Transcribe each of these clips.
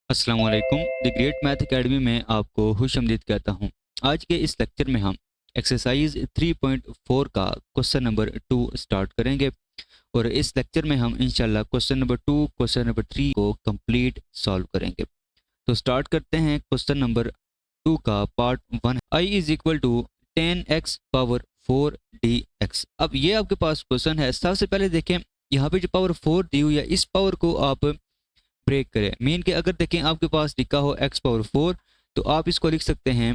अस्सलाम वालेकुम। The great math academy में आपको खुशामदीद कहता हूँ। आज के इस लेक्चर में हम एक्सरसाइज 3.4 का क्वेश्चन नंबर 2 स्टार्ट करेंगे और इस लेक्चर में हम इंशाल्लाह क्वेश्चन नंबर 2, क्वेश्चन नंबर 3 को कंप्लीट सॉल्व करेंगे। तो स्टार्ट करते हैं क्वेश्चन नंबर 2 का part 1। I is equal to 10x power 4 dx। अब ये आपके पास क्वेश्चन है। सबसे पहले देखें, यहाँ पे जो पावर 4 दी हुई है इस पावर को आप ब्रेक करें। मीन के अगर देखें आपके पास लिखा हो x पावर 4 तो आप इसको लिख सकते हैं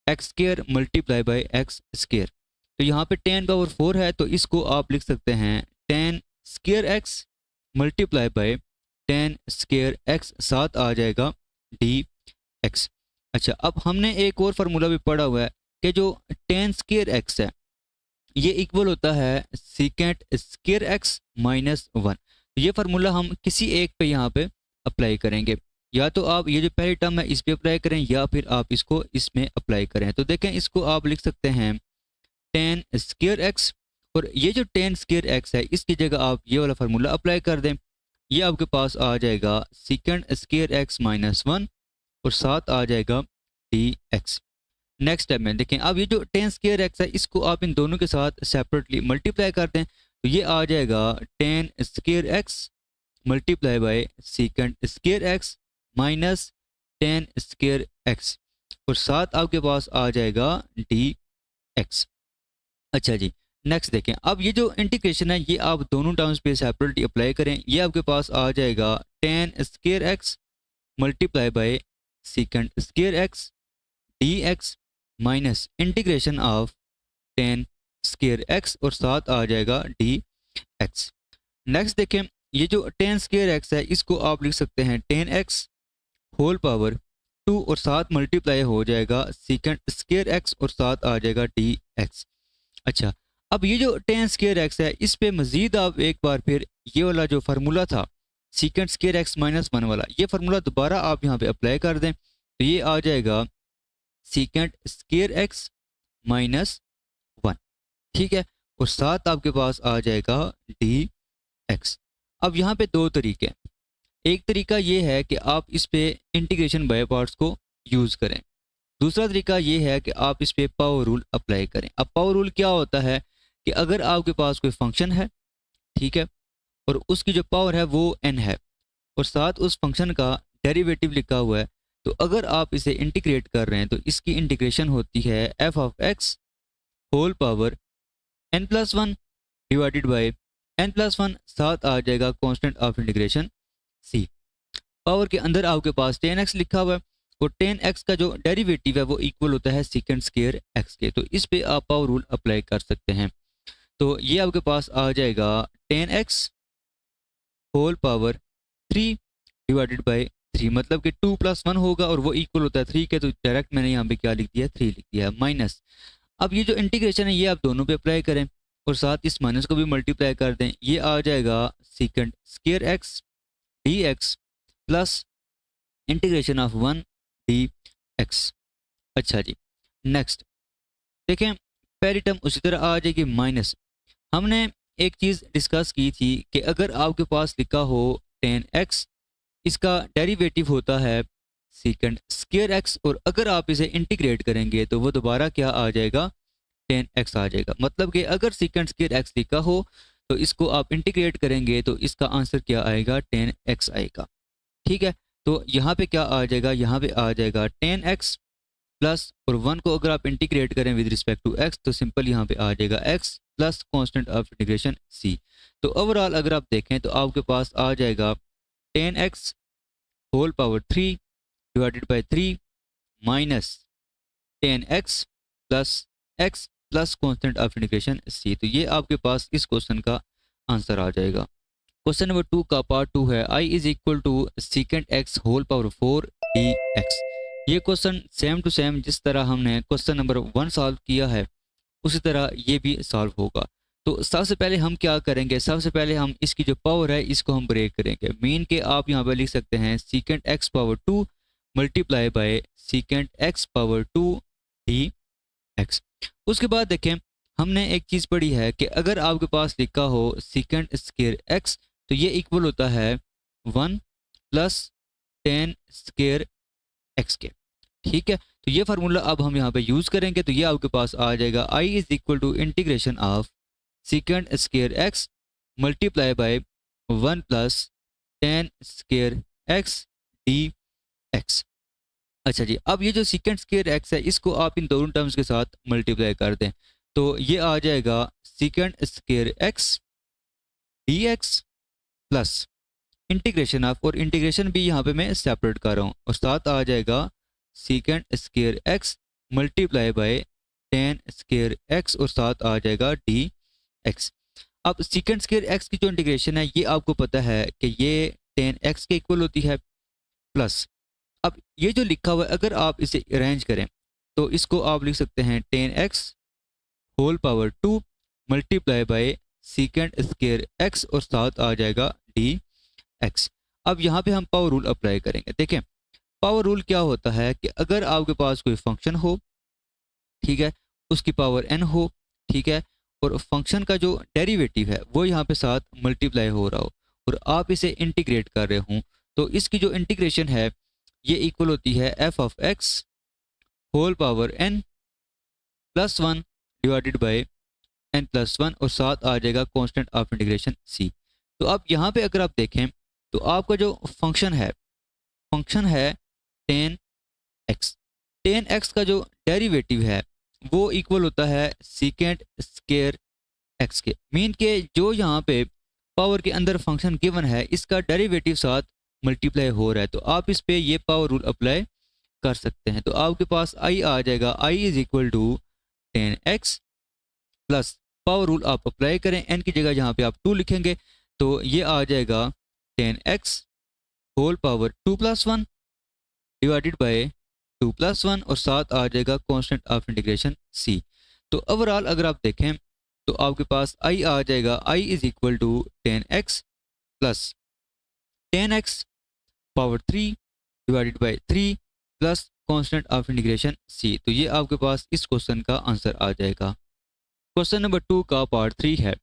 x square multiply by x square. तो यहाँ पे 10 पावर 4 है तो इसको आप लिख सकते हैं 10 square x multiply by 10 square x, साथ आ जाएगा डी एक्स। अच्छा, अब हमने एक और फार्मूला भी पढ़ा हुआ है कि जो 10 स्केयर एक्स है ये इक्वल होता है सीकेंट स्केयर एक्स माइनस 1। ये फार्मूला हम किसी एक पे यहाँ पे अप्लाई करेंगे। या तो आप ये जो पहली टर्म है इस पे अप्लाई करें या फिर आप इसको इसमें अप्लाई करें। तो देखें, इसको आप लिख सकते हैं 10 स्केयर एक्स और ये जो 10 स्केयर एक्स है इसकी जगह आप ये वाला फार्मूला अप्लाई कर दें। ये आपके पास आ जाएगा सीकेंट स्केयर एक्स माइनस 1 और साथ आ जाएगा डी एक्स। नेक्स्ट स्टेप में देखें, अब ये जो 10 स्केयर एक्स है इसको आप इन दोनों के साथ सेपरेटली मल्टीप्लाई कर दें तो ये आ जाएगा 10 square x multiply bye secant square x minus 10 square x और साथ आपके पास आ जाएगा डी एक्स। अच्छा जी, नेक्स्ट देखें, अब ये जो इंटीग्रेशन है ये आप दोनों टर्म्स पे सेपरेटली अप्लाई करें। ये आपके पास आ जाएगा 10 square x multiply bye secant square x d x minus integration of 10 square x और साथ आ जाएगा डी एक्स। नेक्स्ट देखें, ये जो 10 स्केयर एक्स है इसको आप लिख सकते हैं 10x होल पावर 2 और साथ मल्टीप्लाई हो जाएगा सीकेंट स्केयर एक्स और साथ आ जाएगा डी एक्स। अच्छा, अब ये जो 10 स्केयर एक्स है इस पे मजीद आप एक बार फिर ये वाला जो फार्मूला था सीकेंट स्केयर एक्स माइनस 1 वाला, ये फार्मूला दोबारा आप यहाँ पे अप्लाई कर दें तो ये आ जाएगा सीकेंट स्केयर एक्स माइनस 1। ठीक है, और साथ आपके पास आ जाएगा डी एक्स। अब यहाँ पे दो तरीके हैं। एक तरीका ये है कि आप इस पे इंटीग्रेशन बाय पार्ट्स को यूज़ करें। दूसरा तरीका ये है कि आप इस पे पावर रूल अप्लाई करें। अब पावर रूल क्या होता है कि अगर आपके पास कोई फंक्शन है, ठीक है, और उसकी जो पावर है वो n है और साथ उस फंक्शन का डेरिवेटिव लिखा हुआ है, तो अगर आप इसे इंटीग्रेट कर रहे हैं तो इसकी इंटीग्रेशन होती है f of x whole power n plus 1 divided by n plus 1, साथ आ जाएगा constant of integration c। Power के अंदर आपके पास 10x लिखा हुआ है और 10x का जो डेरिवेटिव है वो इक्वल होता है सीकेंट स्केयर x के। तो इस पे आप पावर रूल अप्लाई कर सकते हैं। तो ये आपके पास आ जाएगा 10x whole power 3 divided by 3, मतलब कि 2 प्लस 1 होगा और वो इक्वल होता है 3 के। तो डायरेक्ट मैंने यहाँ पे क्या लिख दिया, 3 लिख दिया माइनस। अब ये जो इंटीग्रेशन है ये आप दोनों पे अप्लाई करें और साथ इस माइनस को भी मल्टीप्लाई कर दें। ये आ जाएगा secant square x d x plus integration of 1 D x. अच्छा जी, नेक्स्ट देखें, पहली टर्म उसी तरह आ जाएगी माइनस। हमने एक चीज़ डिस्कस की थी कि अगर आपके पास लिखा हो 10x, इसका डेरिवेटिव होता है सीकेंट स्केयर एक्स और अगर आप इसे इंटीग्रेट करेंगे तो वो दोबारा क्या आ जाएगा, 10x आ जाएगा। मतलब कि अगर सीकेंट स्केयर एक्स लिखा हो तो इसको आप इंटीग्रेट करेंगे तो इसका आंसर क्या आएगा, 10x आएगा। ठीक है, तो यहाँ पे क्या आ जाएगा, यहाँ पे आ जाएगा 10x प्लस और 1 को अगर आप इंटीग्रेट करें विद रिस्पेक्ट टू x तो सिंपल यहाँ पे आ जाएगा x plus constant of integration c। तो ओवरऑल अगर आप देखें तो आपके पास आ जाएगा 10x whole power 3 divided by 3 minus 10x plus x plus constant of integration c। तो ये आपके पास इस क्वेश्चन का आंसर आ जाएगा। क्वेश्चन नंबर 2 का पार्ट 2 है I is equal to secant x whole power 4 d x. ये क्वेश्चन सेम टू सेम जिस तरह हमने क्वेश्चन नंबर 1 सॉल्व किया है उसी तरह ये भी सॉल्व होगा। तो सबसे पहले हम क्या करेंगे, सबसे पहले हम इसकी जो पावर है इसको हम ब्रेक करेंगे। मीन के आप यहाँ पे लिख सकते हैं secant x power 2 multiply bye secant x power 2 D x. उसके बाद देखें, हमने एक चीज़ पढ़ी है कि अगर आपके पास लिखा हो सीकेंट स्केयर एक्स तो ये इक्वल होता है 1 प्लस टेन स्क्वायर एक्स के। ठीक है, तो ये फार्मूला अब हम यहाँ पे यूज़ करेंगे, तो ये आपके पास आ जाएगा I is equal to integration of secant square x multiply by 1 plus ten square x d x. अच्छा जी, अब ये जो सीकेंड स्क्वायर एक्स है इसको आप इन दोनों टर्म्स के साथ मल्टीप्लाई कर दें, तो ये आ जाएगा सीकेंड square x d x plus integration of, और इंटीग्रेशन भी यहाँ पे मैं सेपरेट कर रहा हूँ, और साथ आ जाएगा सीकेंड square x multiply by ten square x, और साथ आ जाएगा डी एक्स। अब सीकेंड स्क्वायर एक्स की जो इंटीग्रेशन है ये आपको पता है कि ये टेन एक्स के इक्वल होती है, प्लस अब ये जो लिखा हुआ है अगर आप इसे अरेंज करें तो इसको आप लिख सकते हैं ten x whole power 2 multiply by secant square x, और साथ आ जाएगा डी एक्स। अब यहाँ पे हम पावर रूल अप्लाई करेंगे। देखें पावर रूल क्या होता है कि अगर आपके पास कोई फंक्शन हो, ठीक है, उसकी पावर n हो, ठीक है, और फंक्शन का जो डेरिवेटिव है वो यहाँ पे साथ मल्टीप्लाई हो रहा हो और आप इसे इंटीग्रेट कर रहे हों, तो इसकी जो इंटीग्रेशन है ये इक्वल होती है f of x whole power n plus 1 divided by n plus 1, और साथ आ जाएगा कांस्टेंट ऑफ इंटीग्रेशन c। तो अब यहाँ पे अगर आप देखें तो आपका जो फंक्शन है टेन एक्स का जो डेरिवेटिव है वो इक्वल होता है सीकेंड स्क्वायर एक्स के। मीन के जो यहाँ पे पावर के अंदर फंक्शन गिवन है इसका डेरिवेटिव साथ मल्टीप्लाई हो रहा है, तो आप इस पे ये पावर रूल अप्लाई कर सकते हैं। तो आपके पास आई आ जाएगा, I is equal to ten x plus power rule आप अप्लाई करें, एन की जगह यहाँ पे आप 2 लिखेंगे तो ये आ जाएगा ten x whole power 2 plus 1 divided by 2 plus 1, और साथ आ जाएगा कांस्टेंट ऑफ इंटीग्रेशन c। तो ओवरऑल अगर आप देखें तो आपके पास आई आ जाएगा, I is equal to ten x plus ten x power 3 divided by 3 plus constant of integration c। तो ये आपके पास इस क्वेश्चन का आंसर आ जाएगा। क्वेश्चन नंबर 2 का पार्ट 3 है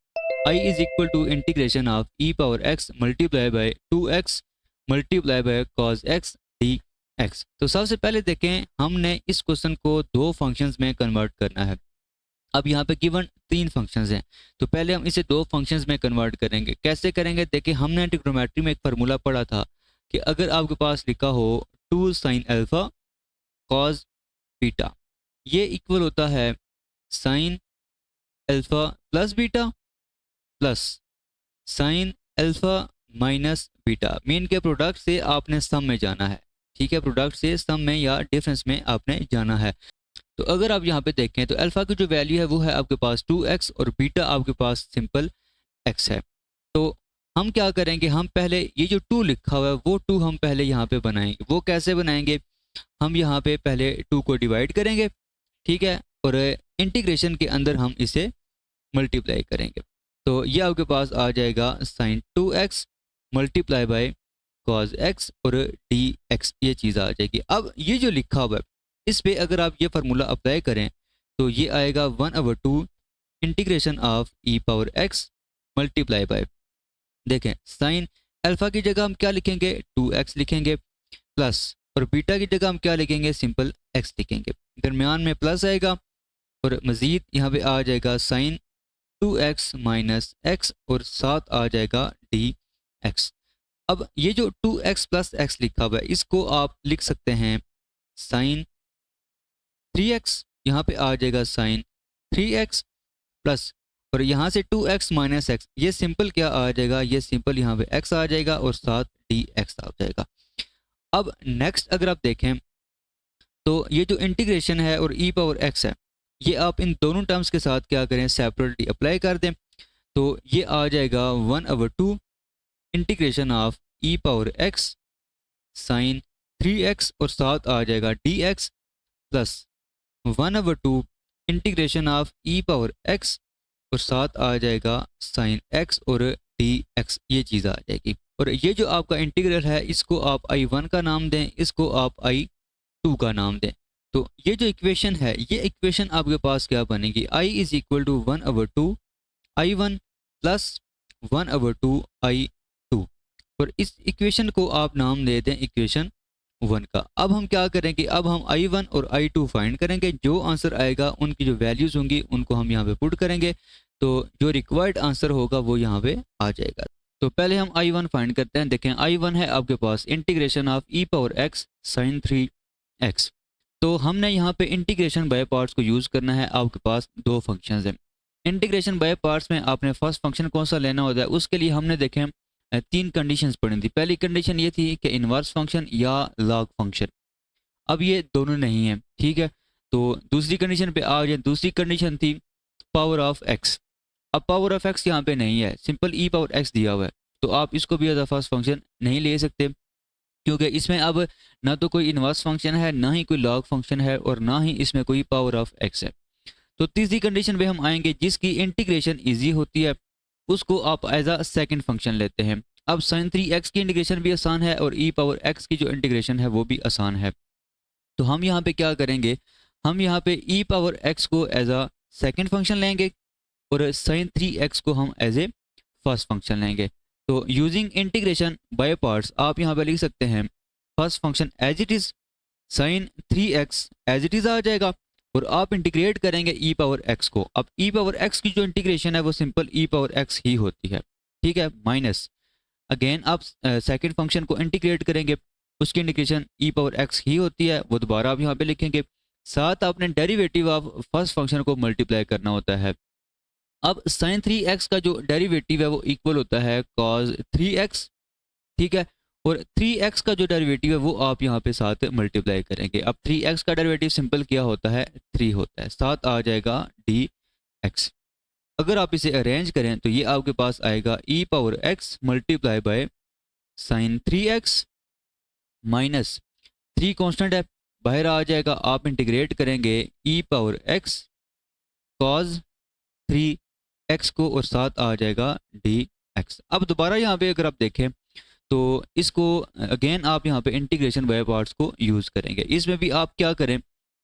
i is equal to integration of e power x multiply by 2x multiply by cos x d x. तो सबसे पहले देखें हमने इस क्वेश्चन को 2 फंक्शंस में कन्वर्ट करना है। अब यहाँ पे गिवन 3 फंक्शंस हैं, तो पहले हम इसे 2 फंक्शंस में कन्वर्ट करेंगे। कैसे करेंगे? देखिए हमने ट्रिग्नोमेट्री में एक फार्मूला पढ़ा था कि अगर आपके पास लिखा हो 2 साइन अल्फा कॉस बीटा, ये इक्वल होता है sine alpha plus beta plus sine alpha minus beta. Mean के प्रोडक्ट से आपने सम में जाना है, ठीक है, प्रोडक्ट से सम में या डिफरेंस में आपने जाना है। तो अगर आप यहाँ पे देखें तो अल्फा की जो वैल्यू है वो है आपके पास 2x और बीटा आपके पास सिंपल x है। तो हम क्या करेंगे, हम पहले ये जो 2 लिखा हुआ है वो 2 हम पहले यहाँ पे बनाएंगे। वो कैसे बनाएंगे? हम यहाँ पे पहले 2 को डिवाइड करेंगे, ठीक है, और इंटीग्रेशन के अंदर हम इसे मल्टीप्लाई करेंगे। तो ये आपके पास आ जाएगा sine 2x multiply by cos x और dx, ये चीज़ आ जाएगी। अब ये जो लिखा हुआ है इस पे अगर आप ये फार्मूला अप्लाई करें तो ये आएगा 1/2 integration of e power x multiply bye, देखें साइन अल्फा की जगह हम क्या लिखेंगे 2x लिखेंगे, प्लस और बीटा की जगह हम क्या लिखेंगे सिंपल x लिखेंगे, दरमियान में प्लस आएगा और मज़ीद यहाँ पे आ जाएगा साइन 2x माइनस x और साथ आ जाएगा dx। अब ये जो 2x प्लस x लिखा हुआ है इसको आप लिख सकते हैं साइन 3x, यहाँ पे आ जाएगा साइन 3x प्लस और यहाँ से 2x माइनस x, ये सिंपल क्या आ जाएगा, ये सिंपल यहाँ पे x आ जाएगा और साथ dx आ जाएगा। अब नेक्स्ट अगर आप देखें तो ये जो इंटीग्रेशन है और e पावर x है ये आप इन दोनों टर्म्स के साथ क्या करें सेपरेटली अप्लाई कर दें, तो ये आ जाएगा 1/2 integration of e power x sine 3x और साथ आ जाएगा dx plus 1/2 integration of e power x और साथ आ जाएगा साइन x और dx, ये चीज़ आ जाएगी। और ये जो आपका इंटीग्रल है इसको आप I1 का नाम दें, इसको आप I2 का नाम दें। तो ये जो इक्वेशन है ये इक्वेशन आपके पास क्या बनेगी, I is equal to 1/2 I1 plus 1/2 I2, और इस इक्वेशन को आप नाम दे दें इक्वेशन 1 का। अब हम क्या करेंगे, अब हम I1 और I2 फाइंड करेंगे। जो आंसर आएगा उनकी जो वैल्यूज़ होंगी उनको हम यहाँ पे पुट करेंगे, तो जो रिक्वायर्ड आंसर होगा वो यहाँ पे आ जाएगा। तो पहले हम I1 फाइंड करते हैं। देखें I1 है आपके पास integration of e power x sin 3x। तो हमने यहाँ पे इंटीग्रेशन बाय पार्ट्स को यूज़ करना है। आपके पास दो फंक्शंस हैं। इंटीग्रेशन बाय पार्ट्स में आपने फर्स्ट फंक्शन कौन सा लेना होता है, उसके लिए हमने देखें तीन कंडीशंस पढ़ी थी। पहली कंडीशन ये थी कि इन्वर्स फंक्शन या लॉग फंक्शन। अब ये दोनों नहीं है, ठीक है। तो दूसरी कंडीशन पे आ जाए। दूसरी कंडीशन थी पावर ऑफ एक्स। अब पावर ऑफ एक्स यहाँ पे नहीं है, सिंपल ई पावर एक्स दिया हुआ है। तो आप इसको भी एज अ फर्स्ट फंक्शन नहीं ले सकते, क्योंकि इसमें अब ना तो कोई इन्वर्स फंक्शन है, ना ही कोई लॉग फंक्शन है, और ना ही इसमें कोई पावर ऑफ एक्स है। तो तीसरी कंडीशन पे हम आएंगे जिसकी इंटीग्रेशन इजी होती है, उसको आप एज अ सेकंड फंक्शन लेते हैं। अब sin 3x की इंटीग्रेशन भी आसान है और e पावर x की जो इंटीग्रेशन है वो भी आसान है। तो हम यहाँ पे क्या करेंगे, हम यहाँ पे e पावर x को एज अ सेकंड फंक्शन लेंगे और sin 3x को हम एज ए फर्स्ट फंक्शन लेंगे। तो यूजिंग इंटीग्रेशन बाय पार्ट्स आप यहाँ पे लिख सकते हैं first function as it is sin 3x as it is आ जाएगा, और आप इंटीग्रेट करेंगे e पावर x को। अब e पावर x की जो इंटीग्रेशन है वो सिंपल e पावर x ही होती है, ठीक है। माइनस अगेन आप सेकंड फंक्शन को इंटीग्रेट करेंगे, उसकी इंटीग्रेशन e पावर x ही होती है, वो दोबारा आप यहाँ पे लिखेंगे। साथ आपने डेरिवेटिव ऑफ फर्स्ट फंक्शन को मल्टीप्लाई करना होता है। अब sin 3x का जो डेरिवेटिव है वो इक्वल होता है cos 3x, ठीक है। और 3x का जो डेरिवेटिव है वो आप यहाँ पे साथ मल्टीप्लाई करेंगे। अब 3x का डेरिवेटिव सिंपल क्या होता है, 3 होता है, साथ आ जाएगा dx। अगर आप इसे अरेंज करें तो ये आपके पास आएगा e power x multiply by sign 3x minus 3 constant है, बाहर आ जाएगा। आप इंटीग्रेट करेंगे e power x cos 3x को, और साथ आ जाएगा dx। अब दोबारा यहाँ पे अगर आप देखें तो इसको अगेन आप यहाँ पे इंटीग्रेशन बाय पार्ट्स को यूज़ करेंगे। इसमें भी आप क्या करें,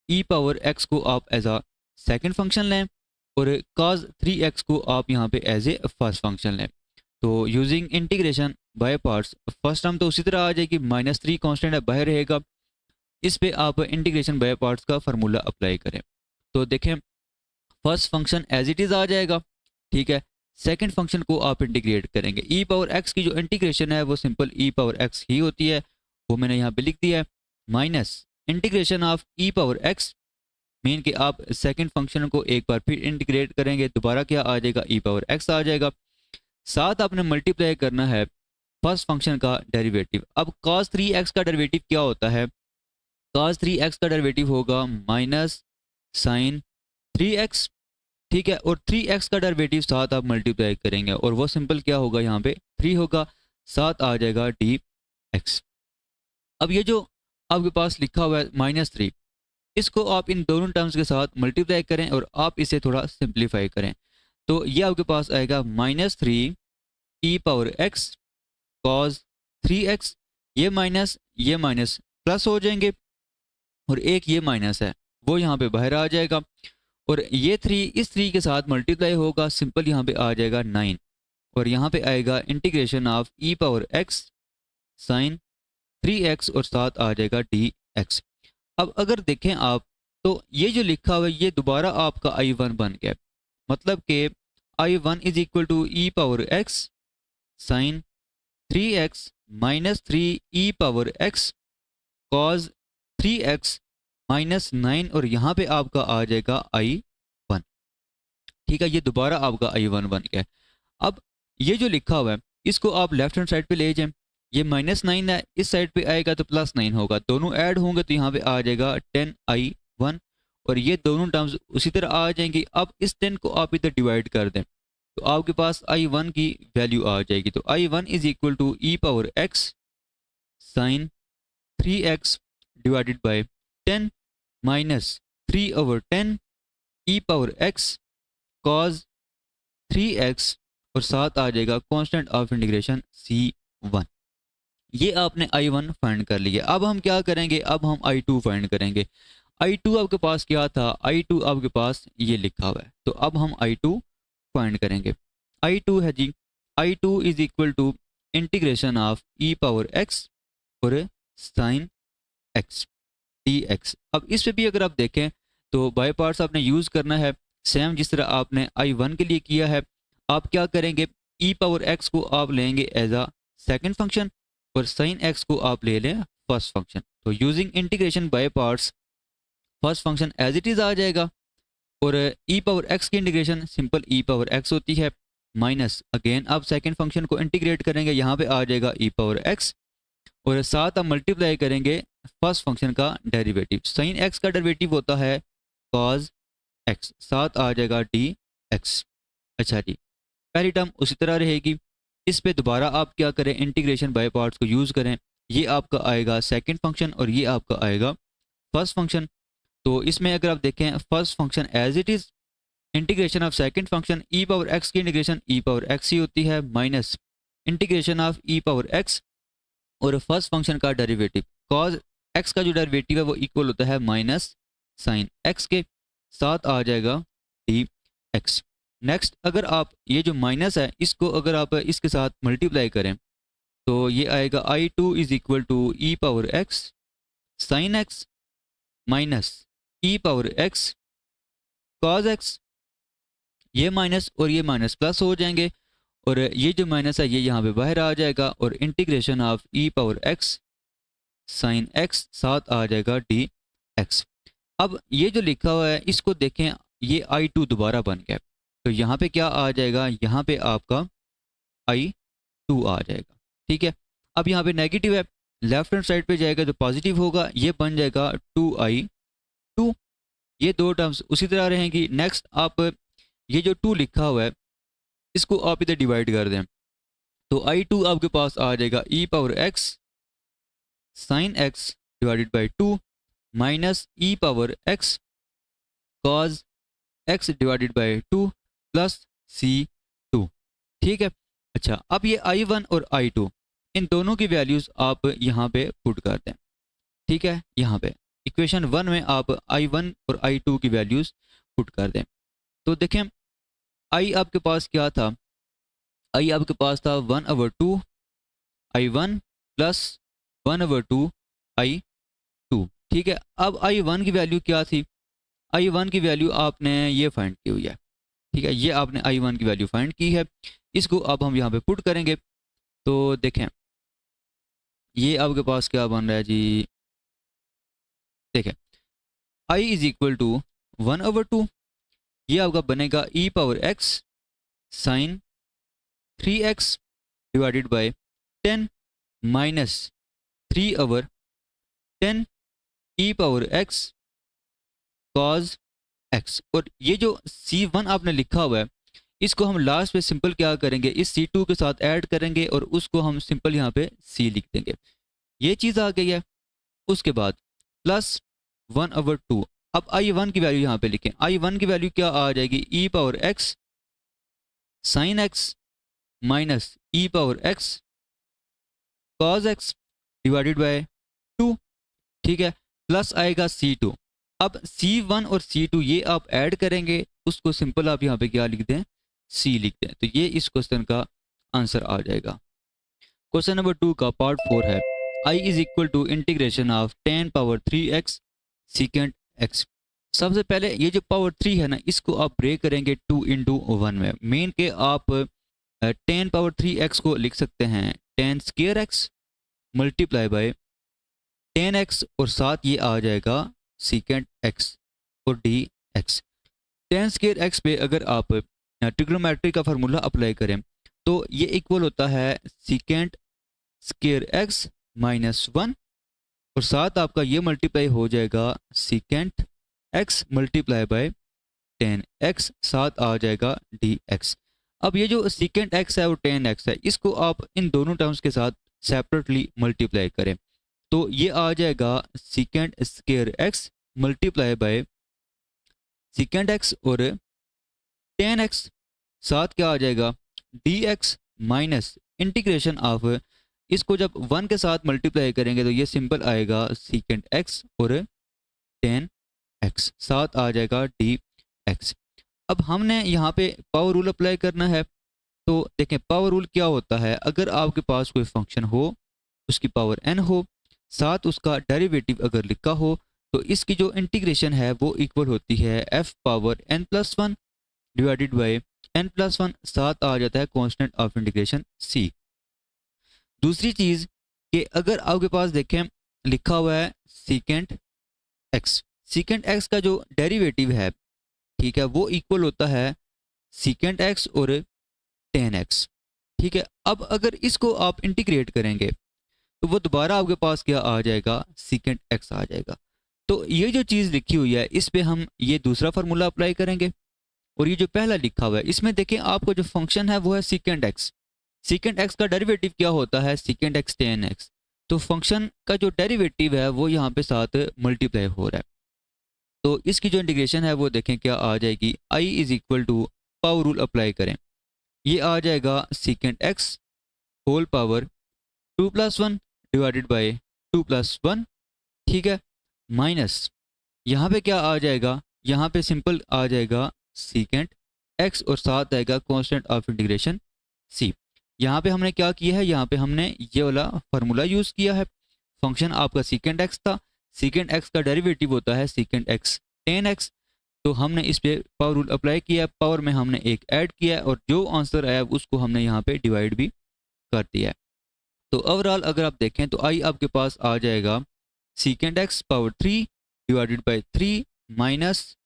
e पावर x को आप एज अ सेकंड फंक्शन लें और cos 3x को आप यहाँ पे एज ए फर्स्ट फंक्शन लें। तो using integration by parts first term तो उसी तरह आ जाएगी, -3 कांस्टेंट है बाहर रहेगा। इस पे आप इंटीग्रेशन बाय पार्ट्स का फार्मूला अप्लाई करें तो देखें first function as it is आ जाएगा, ठीक है। सेकंड फंक्शन को आप इंटीग्रेट करेंगे। e पावर x की जो इंटीग्रेशन है वो सिंपल e पावर x ही होती है, वो मैंने यहाँ पे लिख दिया है। Minus integration of e power x mean कि आप सेकंड फंक्शन को एक बार फिर इंटीग्रेट करेंगे, दोबारा क्या आ जाएगा, e पावर x आ जाएगा। साथ आपने मल्टीप्लाई करना है फर्स्ट फंक्शन का डेरिवेटिव। अब cos 3x का डेरिवेटिव क्या होता है, cos 3x का डेरिवेटिव होगा माइनस साइन 3x, ठीक है। और 3x का डेरिवेटिव साथ आप मल्टीप्लाई करेंगे और वो सिंपल क्या होगा, यहाँ पे 3 होगा, साथ आ जाएगा dx। अब ये जो आपके पास लिखा हुआ है -3, इसको आप इन दोनों टर्म्स के साथ मल्टीप्लाई करें और आप इसे थोड़ा सिंप्लीफाई करें। तो ये आपके पास आएगा -3 e power x cos 3x। ये माइनस प्लस हो जाएंगे और एक ये माइनस है वो यहाँ पे बाहर आ जाएगा, और ये 3 इस 3 के साथ मल्टीप्लाई होगा, सिंपल यहाँ पे आ जाएगा 9, और यहाँ पे आएगा integration of e power x sine 3x और साथ आ जाएगा dx। अब अगर देखें आप तो ये जो लिखा हुआ है ये दोबारा आपका I1 बन गया, मतलब कि I1 is equal to e power x sine 3x minus 3 e power x cos 3x minus 9, और यहाँ पे आपका आ जाएगा I1, ठीक है। ये दोबारा आपका I1 बन गया। अब ये जो लिखा हुआ है इसको आप लेफ्ट हैंड साइड पे ले जाएं। ये -9 है, इस साइड पे आएगा तो +9 होगा, दोनों ऐड होंगे तो यहाँ पे आ जाएगा 10I1, और ये दोनों टर्म्स उसी तरह आ जाएंगी। अब इस 10 को आप इधर डिवाइड कर दें तो आपके पास I1 की वैल्यू आ जाएगी। तो I1 is equal to e power x sine 3x divided by 10 minus 3/10 e power x cos 3x, और साथ आ जाएगा कांस्टेंट ऑफ इंटीग्रेशन C1। ये आपने I1 फाइंड कर लिया। अब हम क्या करेंगे, अब हम I2 फाइंड करेंगे। I2 आपके पास क्या था, I2 आपके पास ये लिखा हुआ है, तो अब हम I2 फाइंड करेंगे। I2 है जी, I2 is equal to integration of e power x और साइन एक्स डी एक्स। अब इस पे भी अगर आप देखें तो बाय पार्ट्स आपने यूज़ करना है सेम जिस तरह आपने I1 के लिए किया है। आप क्या करेंगे, ई पावर एक्स को आप लेंगे एज अ सेकेंड फंक्शन और साइन एक्स को आप ले लें फर्स्ट फंक्शन। तो using integration by parts first function as it is आ जाएगा और ई पावर एक्स की integration simple e power x होती है माइनस अगेन आप सेकेंड फंक्शन को इंटीग्रेट करेंगे, यहाँ पे आ जाएगा ई पावर एक्स और साथ आप मल्टीप्लाई करेंगे फर्स्ट फंक्शन का डेरिवेटिव। साइन एक्स का डेरिवेटिव होता है कॉज एक्स, साथ आ जाएगा डी एक्स। अच्छा जी, पहली टर्म उसी तरह रहेगी। इस पे दोबारा आप क्या करें, इंटीग्रेशन बाय पार्ट्स को यूज़ करें। ये आपका आएगा सेकेंड फंक्शन और ये आपका आएगा फर्स्ट फंक्शन। तो इसमें अगर आप देखें first function as it is integration of second function e power x की इंटीग्रेशन ई पावर एक्स ही होती है minus integration of e power x और फर्स्ट फंक्शन का डेरिवेटिव कॉज एक्स का जो डेरिवेटिव है वो इक्वल होता है माइनस साइन एक्स के, साथ आ जाएगा डी एक्स। नेक्स्ट अगर आप ये जो माइनस है इसको अगर आप इसके साथ मल्टीप्लाई करें तो ये आएगा I two is equal to e power x sine x minus e power x cos x. ये माइनस और ये माइनस प्लस हो जाएंगे और ये जो माइनस है ये यहाँ पे बाहर आ जाएगा और integration of e power x sine x साथ आ जाएगा डी एक्स। अब ये जो लिखा हुआ है इसको देखें, ये आई टू दोबारा बन गया तो यहाँ पे क्या आ जाएगा, यहाँ पे आपका आई टू आ जाएगा। ठीक है, अब यहाँ पे नेगेटिव है, लेफ्ट हैंड साइड पे जाएगा तो पॉजिटिव होगा, ये बन जाएगा टू आई टू। ये दो टर्म्स उसी तरह रहेंगी। नेक्स्ट आप ये जो टू लिखा हुआ है इसको आप इधर डिवाइड कर दें तो आई टू आपके पास आ जाएगा e power x sine x divided by two minus e power x cos x divided by two plus c two. ठीक है, अच्छा अब ये I1 और I2 इन दोनों की वैल्यूज़ आप यहाँ पे पुट कर दें। ठीक है, यहाँ पे इक्वेशन 1 में आप I1 और I2 की वैल्यूज़ पुट कर दें तो देखें I आपके पास क्या था, I आपके पास था 1/2 I1 प्लस 1/2 I2। ठीक है, अब I1 की वैल्यू क्या थी, I1 की वैल्यू आपने ये फाइंड की हुई है। ठीक है, ये आपने I1 की वैल्यू फाइंड की है, इसको अब हम यहाँ पे पुट करेंगे तो देखें ये आपके पास क्या बन रहा है जी, देखें I इज इक्वल टू 1/2, ये आपका बनेगा e power x sine 3x divided by 10 minus 3/10 e power x cos x. और ये जो C1 आपने लिखा हुआ है इसको हम लास्ट पे सिंपल क्या करेंगे, इस C2 के साथ ऐड करेंगे और उसको हम सिंपल यहाँ पे C लिख देंगे। ये चीज़ आ गई है। उसके बाद प्लस 1/2। अब I1 की वैल्यू यहाँ पे लिखें, I1 की वैल्यू क्या आ जाएगी, ई power x sine x minus e power x cos x divided by 2। ठीक है, प्लस आएगा C2। अब C1 और C2 ये आप ऐड करेंगे, उसको सिंपल आप यहाँ पे क्या लिख दें, C लिख दें। तो ये इस क्वेश्चन का आंसर आ जाएगा। क्वेश्चन नंबर 2 का पार्ट 4 है I is equal to integration of 10 power 3x secant x। सबसे पहले ये जो पावर 3 है ना इसको आप ब्रेक करेंगे 2 into 1 में। मेन के आप 10 पावर 3x को लिख सकते हैं 10 square x multiply bye 10x और साथ ये आ जाएगा सीकेंट x और dx। 10 स्क्वायर x पे अगर आप ट्रिग्नोमेट्री का फार्मूला अप्लाई करें तो ये इक्वल होता है सीकेंट स्क्वायर x माइनस 1 और साथ आपका ये मल्टीप्लाई हो जाएगा secant x multiply bye 10x साथ आ जाएगा dx। अब ये जो सीकेंट x है और 10x है इसको आप इन दोनों टर्म्स के साथ सेपरेटली मल्टीप्लाई करें तो ये आ जाएगा secant square x multiply bye secant x और 10x साथ क्या आ जाएगा dx माइनस इंटीग्रेशन ऑफ, इसको जब 1 के साथ मल्टीप्लाई करेंगे तो ये सिंपल आएगा सीकेंट x और 10x साथ आ जाएगा dx। अब हमने यहाँ पे पावर रूल अप्लाई करना है तो देखें पावर रूल क्या होता है, अगर आपके पास कोई फंक्शन हो उसकी पावर n हो साथ उसका डेरिवेटिव अगर लिखा हो तो इसकी जो इंटीग्रेशन है वो इक्वल होती है f power n+1 divided by n+1, साथ आ जाता है कांस्टेंट ऑफ इंटीग्रेशन c। दूसरी चीज कि अगर आपके पास देखें लिखा हुआ है सीकेंट एक्स, सीकेंट एक्स का जो डेरिवेटिव है, ठीक है, वो इक्वल होता है सीकेंट एक्स और टेन एक्स। ठीक है, अब अगर इसको आप इंटीग्रेट करेंगे तो वो दोबारा आपके पास क्या आ जाएगा, सीकेंट एक्स आ जाएगा। तो ये जो चीज़ लिखी हुई है इस पे हम ये दूसरा फार्मूला अप्लाई करेंगे, और ये जो पहला लिखा हुआ है इसमें देखें आपको जो फंक्शन है वो है सीकेंट एक्स। सीकेंट एक्स का डेरिवेटिव क्या होता है, सीकेंट एक्स टेन एक्स। तो फंक्शन का जो डेरिवेटिव है वो यहाँ पे साथ मल्टीप्लाई हो रहा है। तो इसकी जो इंटीग्रेशन है वो देखें क्या आ जाएगी, I is equal to power rule apply करें, ये आ जाएगा secant x whole power 2+1 divided by 2+1। ठीक है, माइनस यहाँ पे क्या आ जाएगा, यहाँ पे सिंपल आ जाएगा सीकेंट एक्स और साथ आएगा कांस्टेंट ऑफ इंटीग्रेशन सी। यहाँ पे हमने क्या किया है, यहाँ पे हमने ये वाला फार्मूला यूज़ किया है। फंक्शन आपका सीकेंट एक्स था, सीकेंट एक्स का डेरिवेटिव होता है सीकेंट एक्स टेन एक्स। तो हमने इस पे पावर रूल अप्लाई किया, पावर में हमने एक ऐड किया और जो आंसर आया उसको हमने यहाँ पे डिवाइड भी कर दिया है। तो ओवरऑल अगर आप देखें तो आई आपके पास आ जाएगा secant x power 3 divided by 3 minus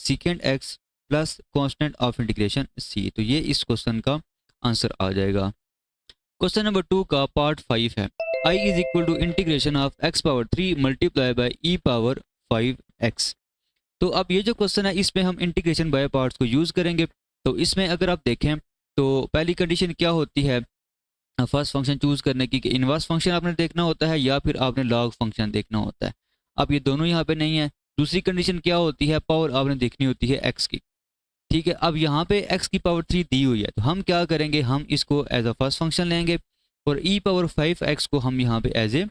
secant x plus constant of integration c. तो ये इस क्वेश्चन का आंसर आ जाएगा। क्वेश्चन नंबर 2 का पार्ट 5 है, I is equal to integration of x power 3 multiply by e power 5x। तो अब ये जो क्वेश्चन है इसमें हम इंटीग्रेशन बाय पार्ट्स को यूज़ करेंगे। तो इसमें अगर आप देखें तो पहली कंडीशन क्या होती है फर्स्ट फंक्शन चूज़ करने की, कि इनवर्स फंक्शन आपने देखना होता है या फिर आपने लॉग फंक्शन देखना होता है। अब ये दोनों यहाँ पे नहीं है। दूसरी कंडीशन क्या होती है, पावर आपने देखनी होती है एक्स की। ठीक है, अब यहाँ पे एक्स की पावर 3 दी हुई है तो हम क्या करेंगे, हम इसको एज अ फर्स्ट फंक्शन लेंगे और ई पावर 5x को हम यहाँ पे एज ए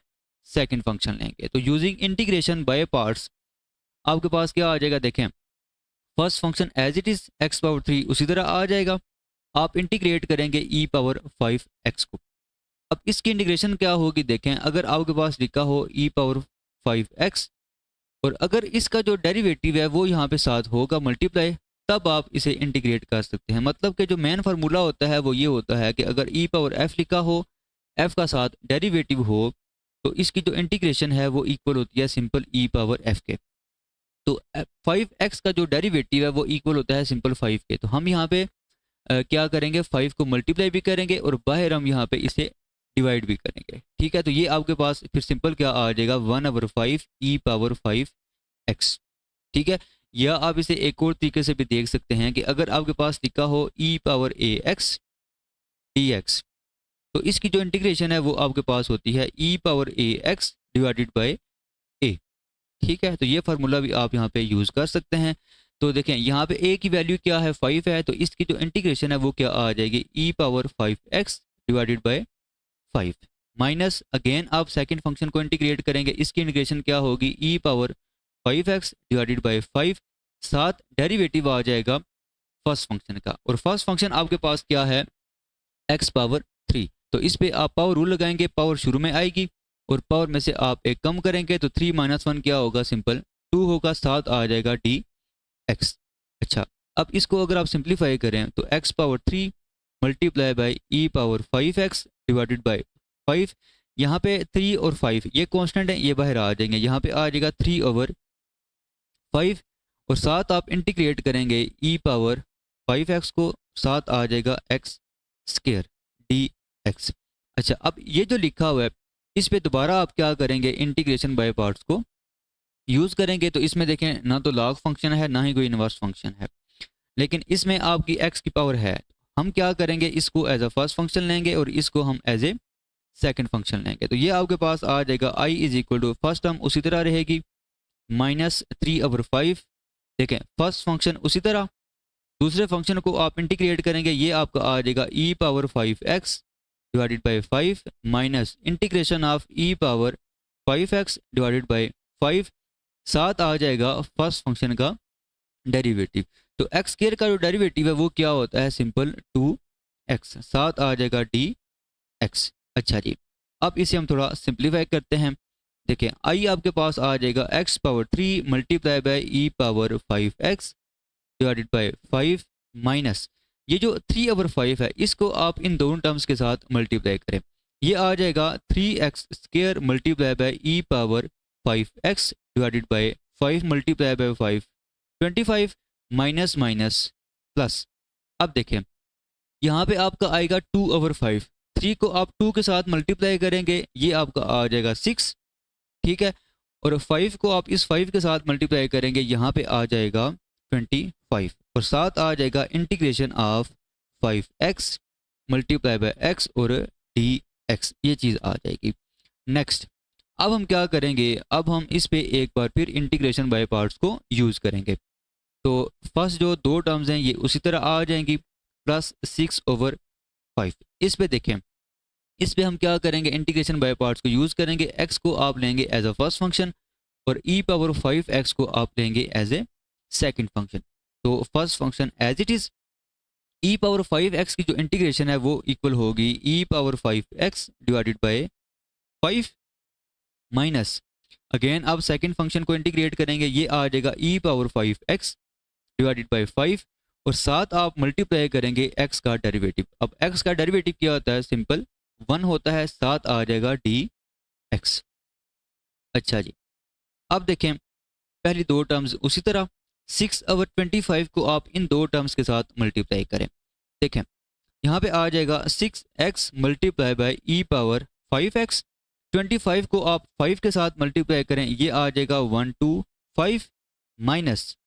सेकेंड फंक्शन लेंगे। तो यूजिंग इंटीग्रेशन बाय पार्ट्स आपके पास क्या आ जाएगा, देखें first function as it is x power 3 उसी तरह आ जाएगा, आप इंटीग्रेट करेंगे ई पावर 5x को। अब इसकी इंटीग्रेशन क्या होगी, देखें अगर आपके पास लिखा हो ई पावर 5x और अगर इसका जो डेरिवेटिव है वो यहाँ पे साथ होगा मल्टीप्लाई, तब आप इसे इंटीग्रेट कर सकते हैं। मतलब कि जो मेन फार्मूला होता है वो ये होता है कि अगर ई पावर एफ लिखा हो, एफ का साथ डेरिवेटिव हो, तो इसकी जो इंटीग्रेशन है वो इक्वल होती है सिंपल ई पावर एफ के। तो 5x का जो डेरिवेटिव है वो इक्वल होता है सिंपल 5 के। तो हम यहाँ पे क्या करेंगे, 5 को मल्टीप्लाई भी करेंगे और बाहर हम यहाँ पे इसे डिवाइड भी करेंगे। ठीक है, तो ये आपके पास फिर सिंपल क्या आ जाएगा 1/5 ई पावर 5x। ठीक है, या आप इसे एक और तरीके से भी देख सकते हैं कि अगर आपके पास लिखा हो ई पावर ax dx, तो इसकी जो इंटीग्रेशन है वो आपके पास होती है e power ax divided by a। ठीक है, तो ये फार्मूला भी आप यहाँ पे यूज़ कर सकते हैं। तो देखें यहाँ पे a की वैल्यू क्या है 5 है, तो इसकी जो इंटीग्रेशन है वो क्या आ जाएगी ई power 5x divided by 5 minus again आप सेकंड फंक्शन को इंटीग्रेट करेंगे, इसकी इंटीग्रेशन क्या होगी ई पावर 5x डिवाइडेड बाय 5, साथ डेरिवेटिव आ जाएगा फर्स्ट फंक्शन का और फर्स्ट फंक्शन आपके पास क्या है x पावर 3। तो इस पे आप पावर रूल लगाएंगे, पावर शुरू में आएगी और पावर में से आप एक कम करेंगे तो 3 - 1 क्या होगा, सिंपल 2 होगा, साथ आ जाएगा dx। अच्छा, अब इसको अगर आप सिंप्लीफाई करें तो x power 3 multiply by e power 5x divided by 5, यहाँ पे 3 और 5 ये कांस्टेंट है, ये बाहर आ जाएंगे, यहाँ पे आ जाएगा 3/5 और साथ आप इंटीग्रेट करेंगे ई पावर 5x को, साथ आ जाएगा x स्क्वायर dx। अच्छा, अब ये जो लिखा हुआ है इस पे दोबारा आप क्या करेंगे, इंटीग्रेशन बाय पार्ट्स को यूज़ करेंगे। तो इसमें देखें ना तो लॉग फंक्शन है ना ही कोई इनवर्स फंक्शन है, लेकिन इसमें आपकी x की पावर है। हम क्या करेंगे, इसको एज अ फर्स्ट फंक्शन लेंगे और इसको हम एज ए सेकेंड फंक्शन लेंगे। तो ये आपके पास आ जाएगा I is equal to first term उसी तरह रहेगी -3/5। देखें फर्स्ट फंक्शन उसी तरह, दूसरे फंक्शन को आप इंटीग्रेट करेंगे, ये आपका आ जाएगा e power 5x divided by 5 minus integration of e power 5x divided by 5, साथ आ जाएगा फर्स्ट फंक्शन का डेरिवेटिव। तो एक्स स्क्वायर का जो डेरिवेटिव है वो क्या होता है, सिंपल 2x, साथ आ जाएगा dx। अच्छा जी, अब इसे हम थोड़ा सिंप्लीफाई करते हैं। देखिए आई आपके पास आ जाएगा x power 3 multiply by e power 5x divided by 5 minus ये जो 3/5 है इसको आप इन दोनों टर्म्स के साथ मल्टीप्लाई करें, ये आ जाएगा 3x square multiply by e power 5x divided by 5 multiply by 5 25 minus minus plus. अब देखें यहाँ पे आपका आएगा 2/5, 3 को आप 2 के साथ मल्टीप्लाई करेंगे ये आपका आ जाएगा 6, ठीक है, और 5 को आप इस 5 के साथ मल्टीप्लाई करेंगे यहाँ पे आ जाएगा 25 और साथ आ जाएगा integration of 5x multiply by x और dx, ये चीज़ आ जाएगी। नेक्स्ट अब हम क्या करेंगे, अब हम इस पे एक बार फिर इंटीग्रेशन बाय पार्ट्स को यूज़ करेंगे। तो फर्स्ट जो दो टर्म्स हैं ये उसी तरह आ जाएंगी प्लस 6/5। इस पे देखें, इस पे हम क्या करेंगे, इंटीग्रेशन बाय पार्ट्स को यूज़ करेंगे। x को आप लेंगे एज अ फर्स्ट फंक्शन और e पावर 5x को आप लेंगे एज ए सेकंड फंक्शन। तो first function as it is e power 5x की जो इंटीग्रेशन है वो इक्वल होगी e power 5x divided by 5 minus again आप सेकंड फंक्शन को इंटीग्रेट करेंगे, ये आ जाएगा e power 5x divided by 5 और साथ आप मल्टीप्लाई करेंगे x का डेरिवेटिव। अब x का डेरिवेटिव क्या होता है, सिंपल 1 होता है, साथ आ जाएगा dx। अच्छा जी, अब देखें पहली दो टर्म्स उसी तरह 6/25 को आप इन दो टर्म्स के साथ मल्टीप्लाई करें। देखें यहाँ पे आ जाएगा 6x multiply by e power 5x, 25 को आप 5 के साथ मल्टीप्लाई करें, ये आ जाएगा 125 माइनस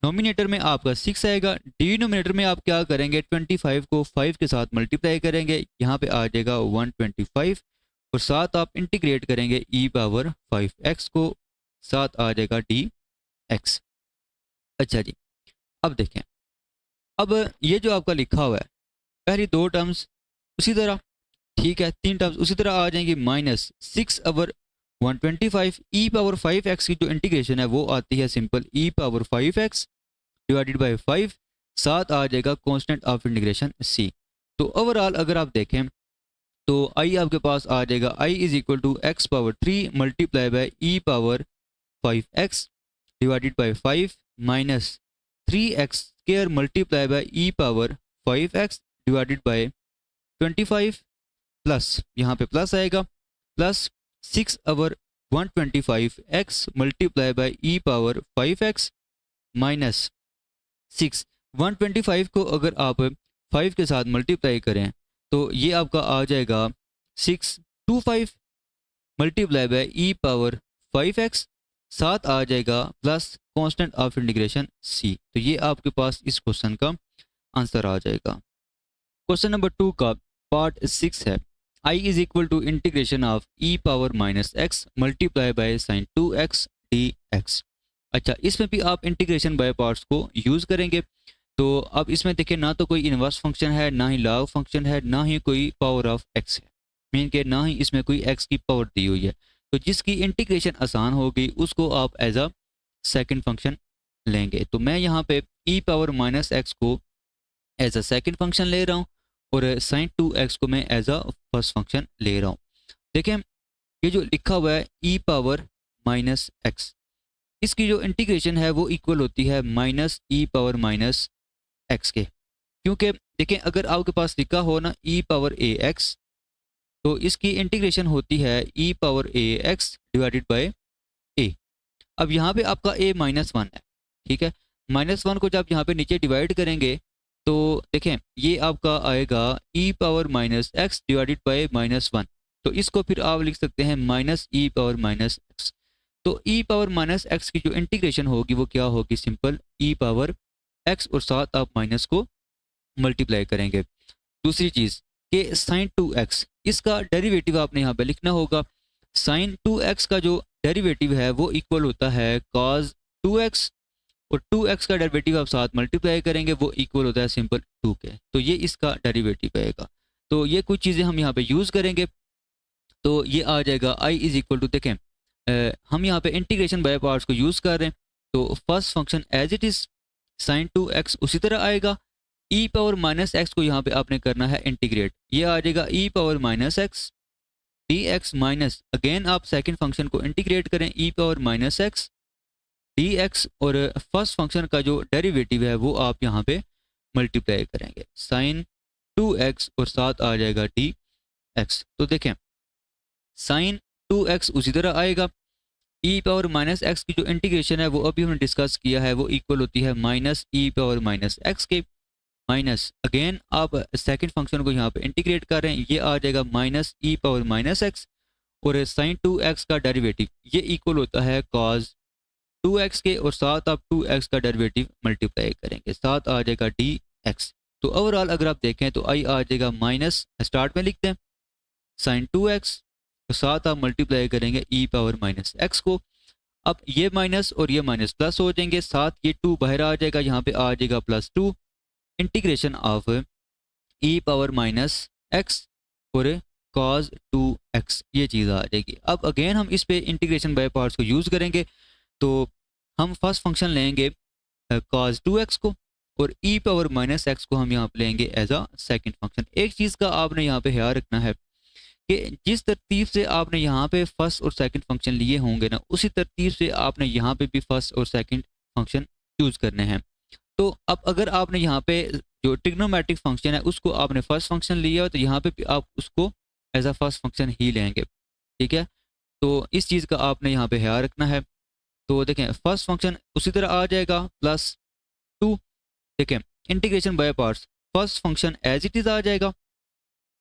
नोमिनेटर में आपका 6 आएगा, डिनोमिनेटर में आप क्या करेंगे 25 को 5 के साथ मल्टीप्लाई करेंगे, यहाँ पे आ जाएगा 125 और साथ आप इंटीग्रेट करेंगे ई पावर 5x को, साथ आ जाएगा dx। अच्छा जी, अब देखें, अब ये जो आपका लिखा हुआ है पहली दो टर्म्स उसी तरह, ठीक है, तीन टर्म्स उसी तरह आ जाएंगी माइनस 6/125 ई पावर 5x की जो इंटीग्रेशन है वो आती है simple e power 5x divided by 5, साथ आ जाएगा कांस्टेंट ऑफ इंटीग्रेशन c। तो ओवरऑल अगर आप देखें तो i आपके पास आ जाएगा i is equal to x power 3 multiply by e power 5x divided by 5 minus 3x square multiply by e power 5x divided by 25 plus यहाँ पे प्लस आएगा plus 6/125x multiply by e power 5x minus 6। 125 को अगर आप 5 के साथ multiply करें तो ये आपका आ जाएगा 625 multiply by e power 5x, साथ आ जाएगा plus constant of integration c। तो ये आपके पास इस क्वेश्चन का आंसर आ जाएगा। क्वेश्चन नंबर 2 का पार्ट 6 है, i is equal to integration of e power minus x multiply by sine 2x dx। अच्छा, इसमें भी आप इंटीग्रेशन बाय पार्ट्स को यूज़ करेंगे। तो अब इसमें देखिए ना तो कोई इनवर्स फंक्शन है, ना ही लॉग फंक्शन है, ना ही कोई पावर ऑफ x है, मीन के ना ही इसमें कोई x की पावर दी हुई है। तो जिसकी इंटीग्रेशन आसान होगी उसको आप एज अ सेकंड फंक्शन लेंगे। तो मैं यहाँ पे ई पावर माइनस एक्स को एज अ सेकंड फंक्शन ले रहा हूँ और साइन 2x को मैं एज अ फर्स्ट फंक्शन ले रहा हूँ। देखें ये जो लिखा हुआ है ई पावर माइनस एक्स, इसकी जो इंटीग्रेशन है वो इक्वल होती है minus e power minus x के, क्योंकि देखें अगर आपके पास लिखा हो ना ई पावर ए एक्स तो इसकी इंटीग्रेशन होती है e power A x divided by a. अब यहाँ पे आपका a -1 है, ठीक है, -1 को जब यहाँ पे नीचे डिवाइड करेंगे तो देखें ये आपका आएगा e power minus x divided by -1, तो इसको फिर आप लिख सकते हैं minus e power minus x. तो ई पावर माइनस एक्स की जो इंटीग्रेशन होगी वो क्या होगी, सिंपल ई पावर एक्स और साथ आप माइनस को मल्टीप्लाई करेंगे। दूसरी चीज़ कि साइन 2x, इसका डेरिवेटिव आपने यहाँ पे लिखना होगा। साइन 2x का जो डेरिवेटिव है वो इक्वल होता है कॉज 2x और 2x का डेरिवेटिव आप साथ मल्टीप्लाई करेंगे वो इक्वल होता है सिंपल 2 के। तो ये इसका डेरिवेटिव आएगा। तो ये कुछ चीज़ें हम यहाँ पे यूज़ करेंगे। तो ये आ जाएगा i इज इक्वल टू, देखें हम यहाँ पे इंटीग्रेशन बाय पार्ट्स को यूज़ कर रहे हैं। तो first function as it is sine 2x उसी तरह आएगा। ई पावर माइनस एक्स को यहाँ पे आपने करना है इंटीग्रेट, ये आ जाएगा e power minus x d x minus, again आप सेकंड फंक्शन को इंटीग्रेट करें e power minus x d x, और फर्स्ट फंक्शन का जो डेरिवेटिव है वो आप यहाँ पे मल्टीप्लाई करेंगे साइन 2x और साथ आ जाएगा डी एक्स। तो देखें साइन 2x उसी तरह आएगा, ई पावर माइनस एक्स की जो इंटीग्रेशन है वो अभी हमने डिस्कस किया है, वो इक्वल होती है minus e power minus x के, माइनस अगेन आप सेकंड फंक्शन को यहाँ पे इंटीग्रेट कर रहे हैं, ये आ जाएगा minus e power minus x, और साइन 2x का डेरिवेटिव ये इक्वल होता है कॉज 2x के, और साथ आप 2x का डेरिवेटिव मल्टीप्लाई करेंगे, साथ आ जाएगा डी एक्स। तो ओवरऑल अगर आप देखें तो आई आ जाएगा माइनस, स्टार्ट में लिखते हैं साइन 2x, तो साथ आप मल्टीप्लाई करेंगे ई पावर माइनस एक्स को। अब ये माइनस और ये माइनस प्लस हो जाएंगे, साथ ये 2 बाहर आ जाएगा, यहाँ पे आ जाएगा +2 integration of e power minus x और कॉज 2x, ये चीज़ आ जाएगी। अब अगेन हम इस पे इंटीग्रेशन बाय पार्ट्स को यूज़ करेंगे, तो हम फर्स्ट फंक्शन लेंगे कॉज 2x को, और ई पावर माइनस एक्स को हम यहाँ पे लेंगे एज अ सेकेंड फंक्शन। एक चीज़ का आपने यहाँ पे ख्याल रखना है कि जिस तरतीब से आपने यहाँ पे फर्स्ट और सेकंड फंक्शन लिए होंगे ना, उसी तरतीब से आपने यहाँ पे भी फर्स्ट और सेकंड फंक्शन यूज़ करने हैं। तो अब अगर आपने यहाँ पे जो ट्रिग्नोमेट्रिक फंक्शन है उसको आपने फर्स्ट फंक्शन लिया तो यहाँ पे भी आप उसको एज अ फर्स्ट फंक्शन ही लेंगे, ठीक है। तो इस चीज़ का आपने यहाँ पे ख्याल रखना है। तो देखें फर्स्ट फंक्शन उसी तरह आ जाएगा +2, देखें integration by parts, first function as it is आ जाएगा,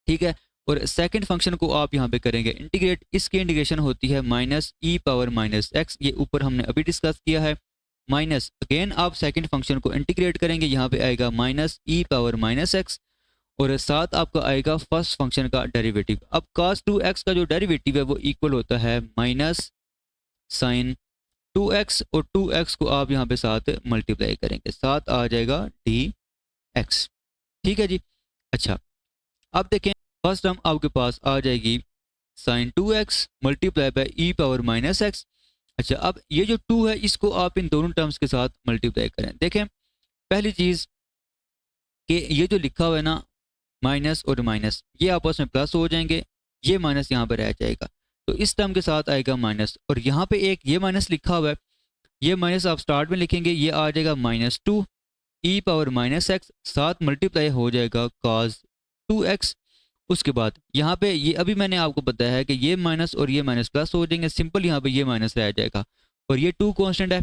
ठीक है, और सेकंड फंक्शन को आप यहाँ पे करेंगे इंटीग्रेट, इसकी इंटीग्रेशन होती है minus e power minus x, ये ऊपर हमने अभी डिस्कस किया है, माइनस अगेन आप सेकंड फंक्शन को इंटीग्रेट करेंगे, यहाँ पे आएगा minus e power minus x, और साथ आपका आएगा फर्स्ट फंक्शन का डेरिवेटिव। अब cos 2x का जो डेरिवेटिव है वो इक्वल होता है माइनस साइन 2x, और 2x को आप यहाँ पे साथ मल्टीप्लाई करेंगे, साथ आ जाएगा डी एक्स, ठीक है जी। अच्छा अब देखें फर्स्ट टर्म आपके पास आ जाएगी sine 2x multiply by e power minus x. अच्छा अब ये जो 2 है इसको आप इन दोनों टर्म्स के साथ मल्टीप्लाई करें। देखें पहली चीज़ कि ये जो लिखा हुआ है ना माइनस और माइनस, ये आपस में प्लस हो जाएंगे, ये माइनस यहाँ पर रह जाएगा, तो इस टर्म के साथ आएगा माइनस, और यहाँ पे एक ये माइनस लिखा हुआ है, ये माइनस आप स्टार्ट में लिखेंगे, ये आ जाएगा -2 ई पावर माइनस एक्स, साथ मल्टीप्लाई हो जाएगा cos 2x। उसके बाद यहाँ पे ये अभी मैंने आपको बताया है कि ये माइनस और ये माइनस प्लस हो जाएंगे, सिंपल यहाँ पे ये माइनस रह जाएगा, और ये 2 कांस्टेंट है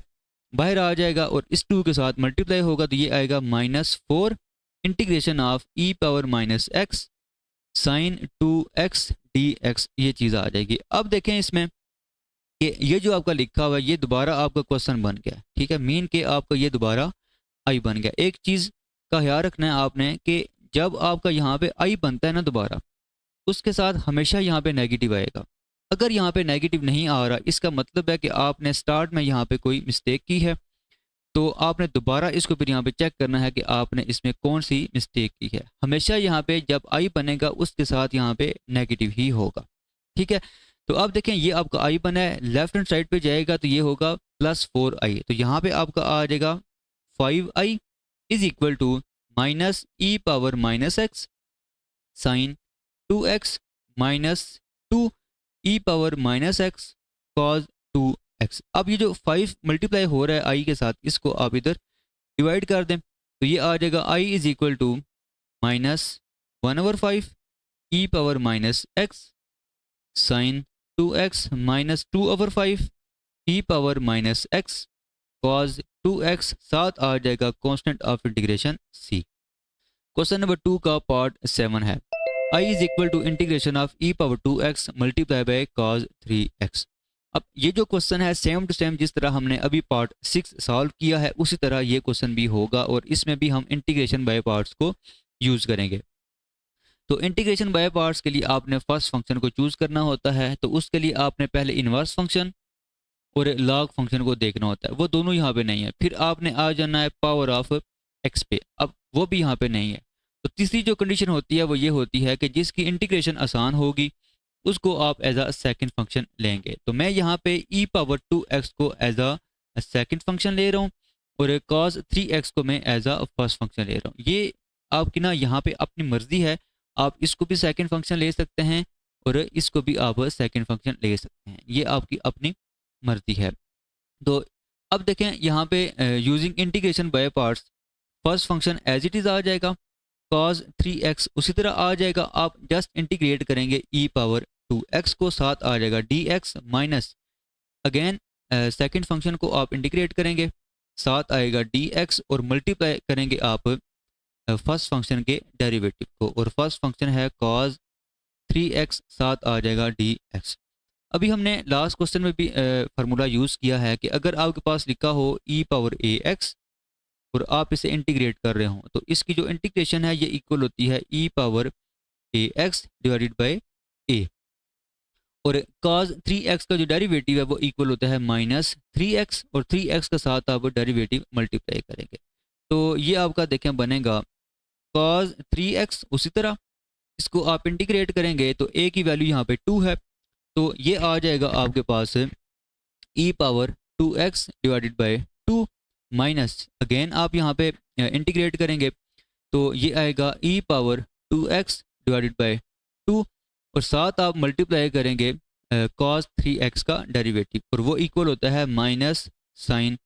बाहर आ जाएगा, और इस 2 के साथ मल्टीप्लाई होगा तो ये आएगा -4 integration of e power minus x sine 2x dx, ये चीज़ आ जाएगी। अब देखें इसमें कि ये जो आपका लिखा हुआ है ये दोबारा आपका क्वेश्चन बन गया, ठीक है, मीन के आपका ये दोबारा आई बन गया। एक चीज़ का ख्याल रखना है आपने कि जब आपका यहाँ पे आई बनता है ना दोबारा, उसके साथ हमेशा यहाँ पे नेगेटिव आएगा। अगर यहाँ पे नेगेटिव नहीं आ रहा इसका मतलब है कि आपने स्टार्ट में यहाँ पे कोई मिस्टेक की है, तो आपने दोबारा इसको फिर यहाँ पे चेक करना है कि आपने इसमें कौन सी मिस्टेक की है। हमेशा यहाँ पे जब आई बनेगा उसके साथ यहाँ पे नेगेटिव ही होगा, ठीक है। तो अब देखें ये आपका आई बना है, लेफ्ट हैंड साइड पे जाएगा तो ये होगा +4i, तो यहाँ पे आपका आ जाएगा 5i is equal to minus e power minus x sine 2x minus 2 e power minus x cos 2x। अब ये जो 5 मल्टीप्लाई हो रहा है आई के साथ, इसको आप इधर डिवाइड कर दें तो ये आ जाएगा i is equal to -1/5 e power minus x sine 2x minus 2/5 e power minus x cos 2x, साथ आ जाएगा constant of integration c। Question number 2 का पार्ट 7 है, i is equal to integration of e power 2x multiply by cos 3x। अब ये जो question है same to same जिस तरह हमने अभी पार्ट 6 सॉल्व किया है उसी तरह ये क्वेश्चन भी होगा, और इसमें भी हम इंटीग्रेशन बाय पार्ट्स को यूज़ करेंगे। तो इंटीग्रेशन बाय पार्ट्स के लिए आपने फर्स्ट फंक्शन को चूज़ करना होता है, तो उसके लिए आपने पहले इन्वर्स फंक्शन और लॉग फंक्शन को देखना होता है, वो दोनों यहाँ पे नहीं है। फिर आपने आ जाना है पावर ऑफ एक्स पे, अब वो भी यहाँ पे नहीं है। तो तीसरी जो कंडीशन होती है वो ये होती है कि जिसकी इंटीग्रेशन आसान होगी उसको आप एज अ सेकंड फंक्शन लेंगे। तो मैं यहाँ पे ई पावर 2x को एज अ सेकंड फंक्शन ले रहा हूँ, और cos 3x को मैं एज अ फर्स्ट फंक्शन ले रहा हूँ। ये आपकी ना यहाँ पे अपनी मर्जी है, आप इसको भी सेकंड फंक्शन ले सकते हैं और इसको भी आप सेकंड फंक्शन ले सकते हैं, ये आपकी अपनी मर्जी है। तो अब देखें यहाँ पे using integration by parts, first function as it is आ जाएगा, cos 3x उसी तरह आ जाएगा। आप जस्ट इंटीग्रेट करेंगे e पावर 2x को, साथ आ जाएगा dx minus again second function को आप इंटीग्रेट करेंगे, साथ आएगा dx और मल्टीप्लाई करेंगे आप फर्स्ट फंक्शन के डेरिवेटिव को, और फर्स्ट फंक्शन है cos 3x, साथ आ जाएगा dx। अभी हमने लास्ट क्वेश्चन में भी फार्मूला यूज़ किया है कि अगर आपके पास लिखा हो e पावर ax और आप इसे इंटीग्रेट कर रहे हो, तो इसकी जो इंटीग्रेशन है ये इक्वल होती है e power ax divided by a, और cos 3x का जो डेरिवेटिव है वो इक्वल होता है माइनस 3x, और 3x का साथ आप डेरिवेटिव मल्टीप्लाई करेंगे। तो ये आपका देखें बनेगा cos 3x, उसी तरह इसको आप इंटीग्रेट करेंगे तो a की वैल्यू यहाँ पे 2 है, तो ये आ जाएगा आपके पास e power 2x divided by 2 minus again आप यहाँ पे इंटीग्रेट करेंगे तो ये आएगा e power 2x divided by 2, और साथ आप मल्टीप्लाई करेंगे cos 3x का डेरिवेटिव, और वो इक्वल होता है माइनस साइन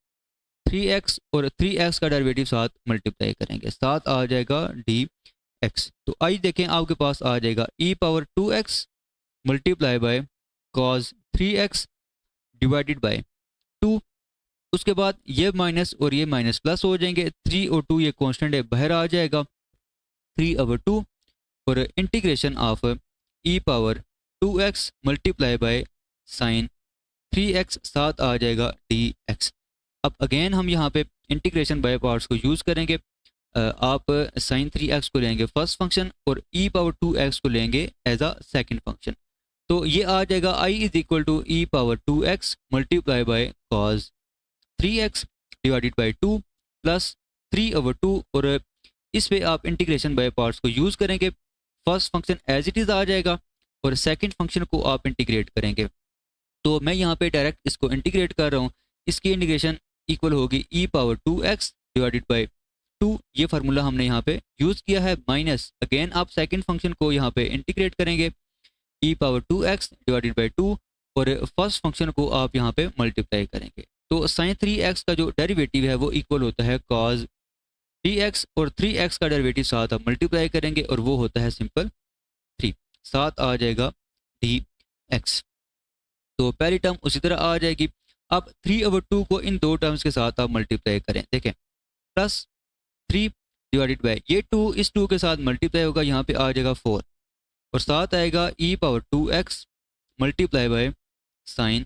3x, और 3x का डेरिवेटिव साथ मल्टीप्लाई करेंगे, साथ आ जाएगा dx। तो आई देखें आपके पास आ जाएगा e power 2x multiply by cos 3x divided by 2, उसके बाद ये माइनस और ये माइनस प्लस हो जाएंगे, 3 और 2 ये कांस्टेंट है बाहर आ जाएगा, 3/2, और integration of e power 2x multiply by sign 3x, साथ आ जाएगा dx। अब अगेन हम यहाँ पे इंटीग्रेशन बाय पार्ट्स को यूज़ करेंगे, आप साइन 3x को लेंगे फर्स्ट फंक्शन और e पावर 2x को लेंगे एज अ सेकंड फंक्शन, तो ये आ जाएगा i is equal to e power 2x multiply by cos 3x divided by 2 plus 3/2, और इस पे आप इंटीग्रेशन बाय पार्ट्स को यूज़ करेंगे, first function as it is आ जाएगा और सेकंड फंक्शन को आप इंटीग्रेट करेंगे। तो मैं यहाँ पे डायरेक्ट इसको इंटीग्रेट कर रहा हूँ, इसकी इंटीग्रेशन इक्वल होगी e power 2x divided by 2, ये फार्मूला हमने यहाँ पे यूज़ किया है, माइनस अगेन आप सेकंड फंक्शन को यहाँ पे इंटीग्रेट करेंगे e power 2x divided by 2, और फर्स्ट फंक्शन को आप यहाँ पे मल्टीप्लाई करेंगे, तो साइन 3x का जो डेरिवेटिव है वो इक्वल होता है cos 3x, और 3x का डेरिवेटिव साथ आप मल्टीप्लाई करेंगे और वो होता है सिंपल 3, साथ आ जाएगा dx। तो पहली टर्म उसी तरह आ जाएगी। अब 3/2 को इन दो टर्म्स के साथ आप मल्टीप्लाई करें, देखें प्लस 3 डिवाइडेड बाय ये 2 इस 2 के साथ मल्टीप्लाई होगा, यहाँ पे आ जाएगा 4, और साथ आएगा e power 2x multiply by sign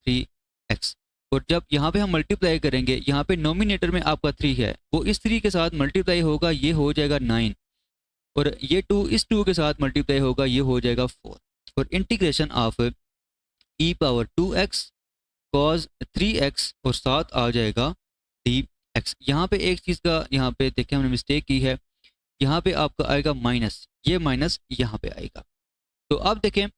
3x, और जब यहाँ पे हम मल्टीप्लाई करेंगे, यहाँ पे नोमिनेटर में आपका 3 है, वो इस 3 के साथ मल्टीप्लाई होगा, ये हो जाएगा 9, और ये 2 इस 2 के साथ मल्टीप्लाई होगा, ये हो जाएगा 4, और integration of e power 2x cos 3x, और साथ आ जाएगा dx। यहाँ पे एक चीज़ का यहाँ पे देखें हमने मिस्टेक की है, यहाँ पे आपका आएगा माइनस, ये माइनस यहाँ पे आएगा, तो अब देखें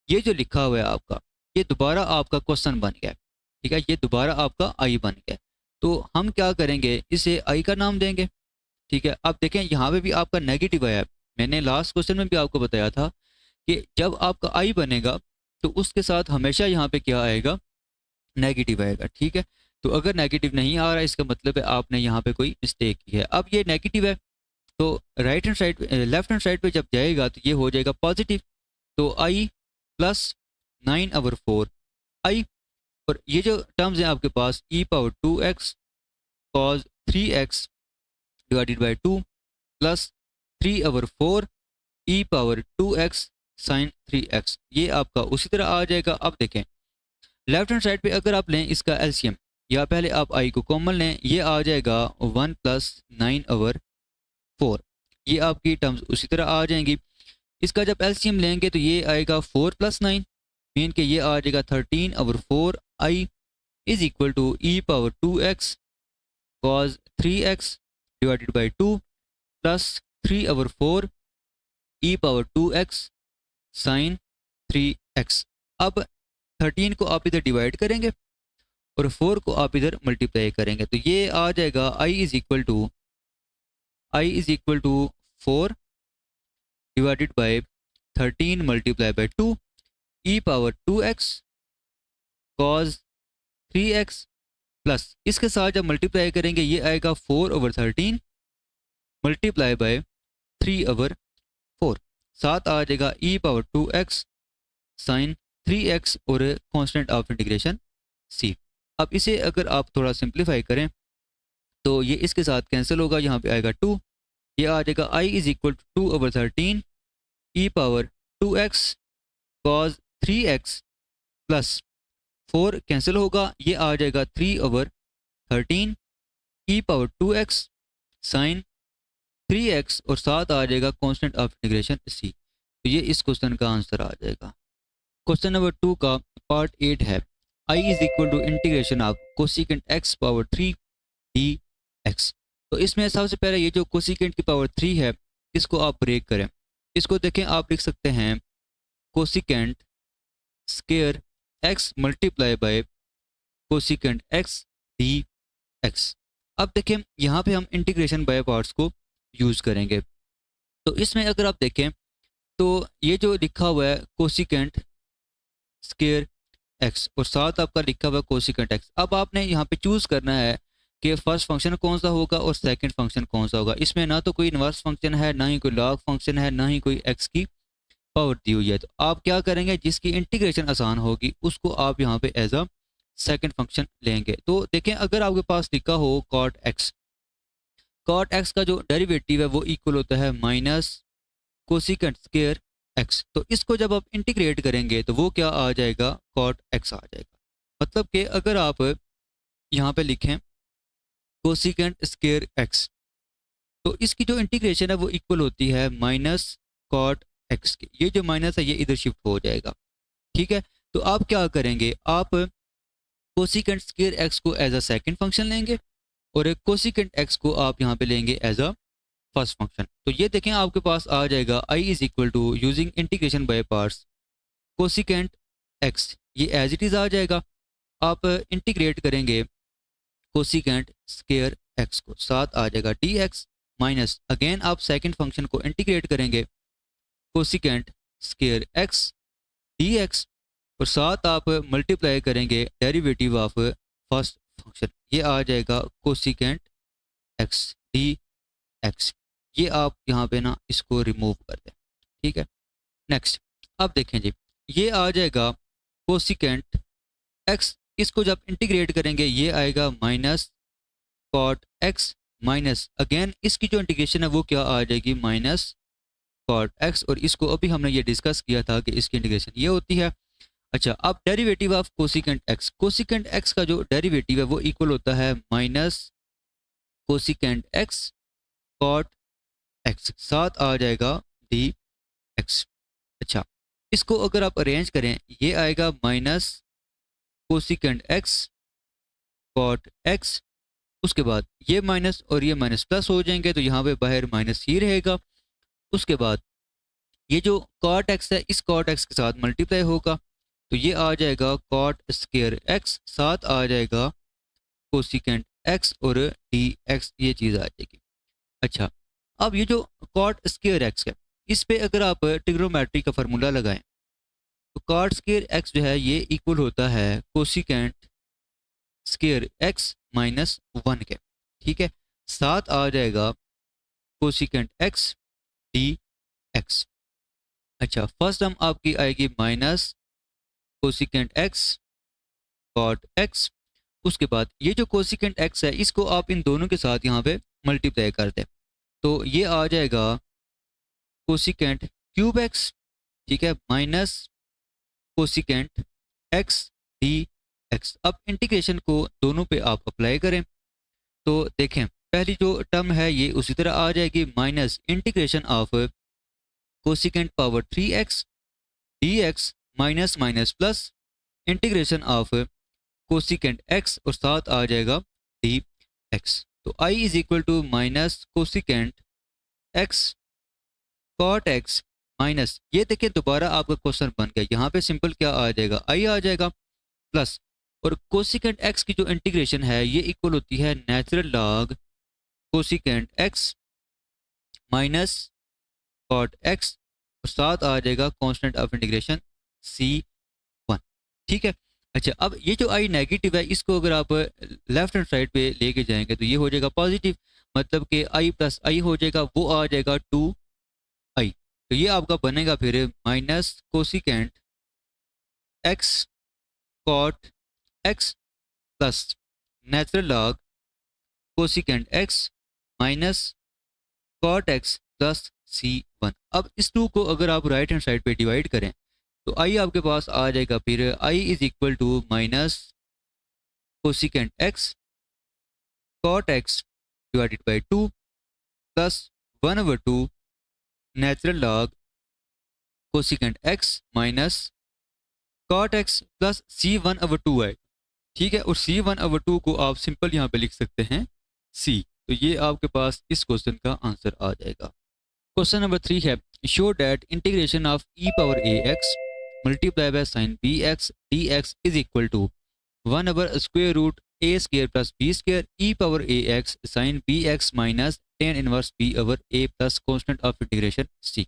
ये जो लिखा हुआ है आपका, ये दोबारा आपका क्वेश्चन बन गया, ठीक है, ये दोबारा आपका आई बन गया, तो हम क्या करेंगे, इसे आई का नाम देंगे, ठीक है। अब देखें यहाँ पे भी आपका नेगेटिव आया, मैंने लास्ट क्वेश्चन में भी आपको बताया था कि जब आपका आई बनेगा तो उसके साथ हमेशा यहाँ पे क्या आएगा, नेगेटिव आएगा, ठीक है। तो अगर नेगेटिव नहीं आ रहा है इसका मतलब है आपने यहाँ पे कोई मिस्टेक की है। अब ये नेगेटिव है तो right hand side left hand side पे जब जाएगा तो ये हो जाएगा पॉजिटिव, तो आई प्लस 9/4 आई, और ये जो टर्म्स हैं आपके पास e power 2x cos 3x divided by 2 plus 3/4 e power 2x sin 3x, ये आपका उसी तरह आ जाएगा। अब देखें लेफ्ट हैंड साइड पे अगर आप लें इसका एलसीएम, या पहले आप आई को कॉमन लें, ये आ जाएगा 1 प्लस 9/4, ये आपकी टर्म्स उसी तरह आ जाएंगी। इसका जब एलसीएम लेंगे तो ये आएगा 4 प्लस 9, मीन के ये आ जाएगा 13/4 I is equal to e power 2x cos 3x divided by 2 plus 3/4 e power 2x sine 3x। अब 13 को आप इधर डिवाइड करेंगे और 4 को आप इधर मल्टीप्लाई करेंगे, तो ये आ जाएगा i is equal to 4 divided by 13 multiply by 2 e power 2x cos 3x plus इसके साथ जब मल्टीप्लाई करेंगे ये आएगा 4/13 मल्टीप्लाई बाय 3/4 साथ आ जाएगा e power 2x sine 3x और कांस्टेंट ऑफ इंटीग्रेशन c। अब इसे अगर आप थोड़ा सिंप्लीफाई करें तो ये इसके साथ कैंसिल होगा, यहाँ पे आएगा 2, ये आ जाएगा i is equal to 2/13 e power 2x cos 3x plus 4 cancel होगा, ये आ जाएगा 3/13 ई पावर 2x साइन 3x और साथ आ जाएगा कांस्टेंट ऑफ इंटीग्रेशन c। तो ये इस क्वेश्चन का आंसर आ जाएगा। क्वेश्चन नंबर 2 का पार्ट 8 है i is equal to integration of cosecant x power 3 dx। तो इसमें सबसे पहले ये जो कोसिकेंट की पावर 3 है इसको आप ब्रेक करें। इसको देखें, आप लिख सकते हैं cosecant square x multiply bye cosecant x dx। अब देखें यहाँ पे हम इंटीग्रेशन बाय पार्ट्स को यूज़ करेंगे। तो इसमें अगर आप देखें तो ये जो लिखा हुआ है कोसिकेंट स्क्वायर x और साथ आपका लिखा हुआ है कोसिकेंट x। अब आपने यहाँ पे चूज़ करना है कि फर्स्ट फंक्शन कौन सा होगा और सेकंड फंक्शन कौन सा होगा। इसमें ना तो कोई इन्वर्स फंक्शन है, ना ही कोई लॉग फंक्शन है, ना ही कोई x की पावर दी हुई है। तो आप क्या करेंगे, जिसकी इंटीग्रेशन आसान होगी उसको आप यहाँ पे एज अ सेकंड फंक्शन लेंगे। तो देखें अगर आपके पास लिखा हो कॉट x का जो डेरिवेटिव है वो इक्वल होता है माइनस कोसिकेंट स्क्वायर x। तो इसको जब आप इंटीग्रेट करेंगे तो वो क्या आ जाएगा, कॉट x आ जाएगा। मतलब कि अगर आप यहाँ पे लिखें कोसिकेंट स्क्वायर x तो इसकी जो इंटीग्रेशन है वो इक्वल होती है माइनस कॉट x के। ये जो माइनस है ये इधर शिफ्ट हो जाएगा, ठीक है। तो आप क्या करेंगे, आप कोसिकेंट स्क्वायर x को एज अ सेकंड फंक्शन लेंगे और एक कोसिकेंट x को आप यहाँ पे लेंगे एज अ फर्स्ट फंक्शन। तो ये देखें आपके पास आ जाएगा i is equal to using integration by parts cosecant x, ये एज इट इज़ आ जाएगा। आप इंटीग्रेट करेंगे कोसिकेंट स्क्वायर x को, साथ आ जाएगा dx माइनस अगेन आप सेकंड फंक्शन को इंटीग्रेट करेंगे कोसिकेंट स्क्वायर x dx और साथ आप मल्टीप्लाई करेंगे डेरिवेटिव ऑफ फर्स्ट फंक्शन, ये आ जाएगा कोसिकेंट x dx। ये आप यहाँ पे ना इसको रिमूव कर दें, ठीक है। नेक्स्ट अब देखें जी, ये आ जाएगा कोसिकेंट x, इसको जब इंटीग्रेट करेंगे ये आएगा minus cot x minus again इसकी जो इंटीग्रेशन है वो क्या आ जाएगी, माइनस कॉट x। और इसको अभी हमने ये डिस्कस किया था कि इसकी इंटीग्रेशन ये होती है। अच्छा, अब डेरिवेटिव ऑफ कोसिकेंट x का जो डेरिवेटिव है वो इक्वल होता है minus cosecant x cot x, साथ आ जाएगा dx। अच्छा, इसको अगर आप अरेंज करें ये आएगा minus cosecant x cot x, उसके बाद ये माइनस और ये माइनस प्लस हो जाएंगे तो यहाँ पे बाहर माइनस ही रहेगा। उसके बाद ये जो कॉट x है इस कॉट x के साथ मल्टीप्लाई होगा तो ये आ जाएगा कॉट स्क्वायर x, साथ आ जाएगा कोसिकेंट x और dx, ये चीज़ आ जाएगी। अच्छा, अब ये जो कॉट स्क्वायर x है इस पे अगर आप ट्रिग्नोमेट्री का फार्मूला लगाएं तो कॉट स्क्वायर x जो है ये इक्वल होता है कोसिकेंट स्क्वायर x माइनस 1 के, ठीक है। साथ आ जाएगा कोसिकेंट x dx। अच्छा, फर्स्ट टर्म आपकी आएगी minus cosecant x cot x, उसके बाद ये जो कोसिकेंट x है इसको आप इन दोनों के साथ यहाँ पे मल्टीप्लाई कर दें तो ये आ जाएगा कोसिकेंट क्यूब x, ठीक है, माइनस कोसिकेंट x dx। अब इंटीग्रेशन को दोनों पे आप अप्लाई करें तो देखें पहली जो टर्म है ये उसी तरह आ जाएगी minus integration of cosecant power 3x dx minus minus plus integration of cosecant x और साथ आ जाएगा dx। तो i is equal to minus cosecant x cot x minus, ये देखिए दोबारा आपका क्वेश्चन बन गया, यहाँ पे सिंपल क्या आ जाएगा, i आ जाएगा प्लस और कोसिकेंट x की जो इंटीग्रेशन है ये इक्वल होती है natural log cosecant x minus cot x और साथ आ जाएगा कांस्टेंट ऑफ इंटीग्रेशन C1। ठीक है। अच्छा, अब ये जो आई नेगेटिव है इसको अगर आप लेफ्ट हैंड साइड पे लेके जाएंगे तो ये हो जाएगा पॉजिटिव, मतलब कि आई प्लस आई हो जाएगा, वो आ जाएगा 2i। तो ये आपका बनेगा फिर minus cosecant x cot x plus natural log cosecant x minus cot x plus C1। अब इस टू को अगर आप राइट हैंड साइड पे डिवाइड करें तो आई आपके पास आ जाएगा फिर I is equal to minus cosecant x cot x divided by 2 plus 1/2 natural log cosecant x minus cot x plus C1/2 है। ठीक है, और C1/2 को आप सिंपल यहाँ पे लिख सकते हैं C। तो ये आपके पास इस क्वेश्चन का आंसर आ जाएगा। क्वेश्चन नंबर 3 है, show that integration of e power ax multiply by sine bx dx is equal to 1/स्क्वायर root a square plus b square e power ax sine bx minus tan inverse b over a plus constant of integration c।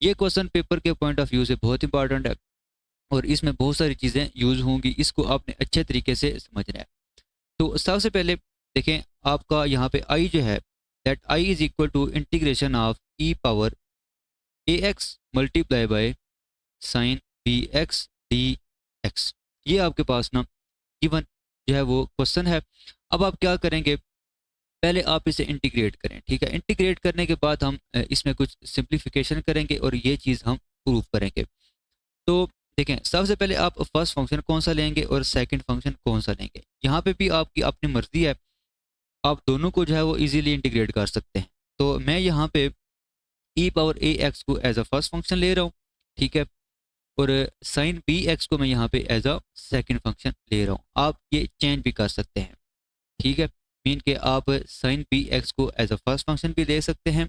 ये question paper के point of view से बहुत important है और इसमें बहुत सारी चीज़ें यूज होंगी, इसको आपने अच्छे तरीके से समझना है। तो सबसे पहले देखें, आपका यहाँ पे आई जो है that I is equal to integration of e power A x multiply by sine B x d x. ये आपके पास ना गिवन जो है वो क्वेश्चन है। अब आप क्या करेंगे, पहले आप इसे इंटीग्रेट करें। ठीक है, इंटीग्रेट करने के बाद हम इसमें कुछ सिंप्लीफिकेशन करेंगे और ये चीज़ हम प्रूव करेंगे। तो देखें, सबसे पहले आप फर्स्ट फंक्शन कौन सा लेंगे और सेकंड फंक्शन कौन सा लेंगे, यहाँ पे भी आपकी अपनी मर्जी है, आप दोनों को जो है वो इजीली इंटीग्रेट कर सकते हैं। तो मैं यहाँ पे ई पावर ए एक्स को एज अ फर्स्ट फंक्शन ले रहा हूँ। ठीक है, और साइन बी एक्स को मैं यहाँ पे एज अ सेकंड फंक्शन ले रहा हूँ। आप ये चेंज भी कर सकते हैं। ठीक है, मीन के आप साइन बी एक्स को एज अ फर्स्ट फंक्शन भी ले सकते हैं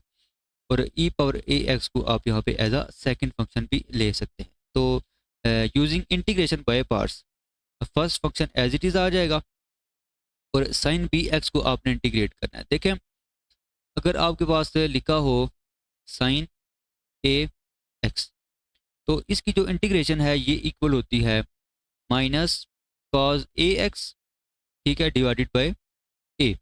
और ई पावर ए एक्स को आप यहाँ पे एज अ सेकंड फंक्शन भी ले सकते हैं। तो using integration by parts first function as it is आ जाएगा और साइन बी एक्स को आपने इंटीग्रेट करना है। देखें, अगर आपके पास लिखा हो साइन ए एक्स तो इसकी जो इंटीग्रेशन है ये इक्वल होती है माइनस कॉज ए एक्स, ठीक है, डिवाइडेड बाय ए।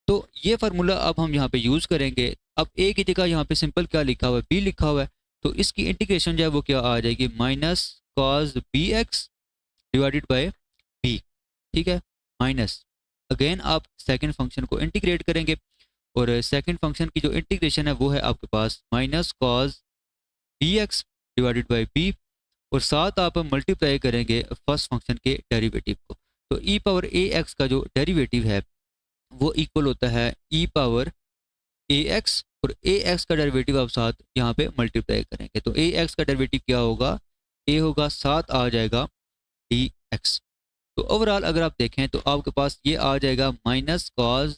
तो ये फार्मूला अब हम यहाँ पे यूज़ करेंगे। अब ए की जगह यहाँ पे सिंपल क्या लिखा हुआ है, बी लिखा हुआ है, तो इसकी इंटीग्रेशन जो है वो क्या आ जाएगी, minus cos B x divided by b. ठीक है, माइनस अगेन आप सेकंड फंक्शन को इंटीग्रेट करेंगे और सेकंड फंक्शन की जो इंटीग्रेशन है वो है आपके पास minus cos B x divided by b और साथ आप मल्टीप्लाई करेंगे फर्स्ट फंक्शन के डेरिवेटिव को। तो ई पावर ए एक्स का जो डेरिवेटिव है वो इक्वल होता है ई पावर ए एक्स और ए एक्स का डेरिवेटिव आप साथ यहाँ पे मल्टीप्लाई करेंगे। तो ए एक्स का डेरिवेटिव क्या होगा, ए होगा, साथ आ जाएगा डी एक्स। तो ओवरऑल अगर आप देखें तो आपके पास ये आ जाएगा minus cos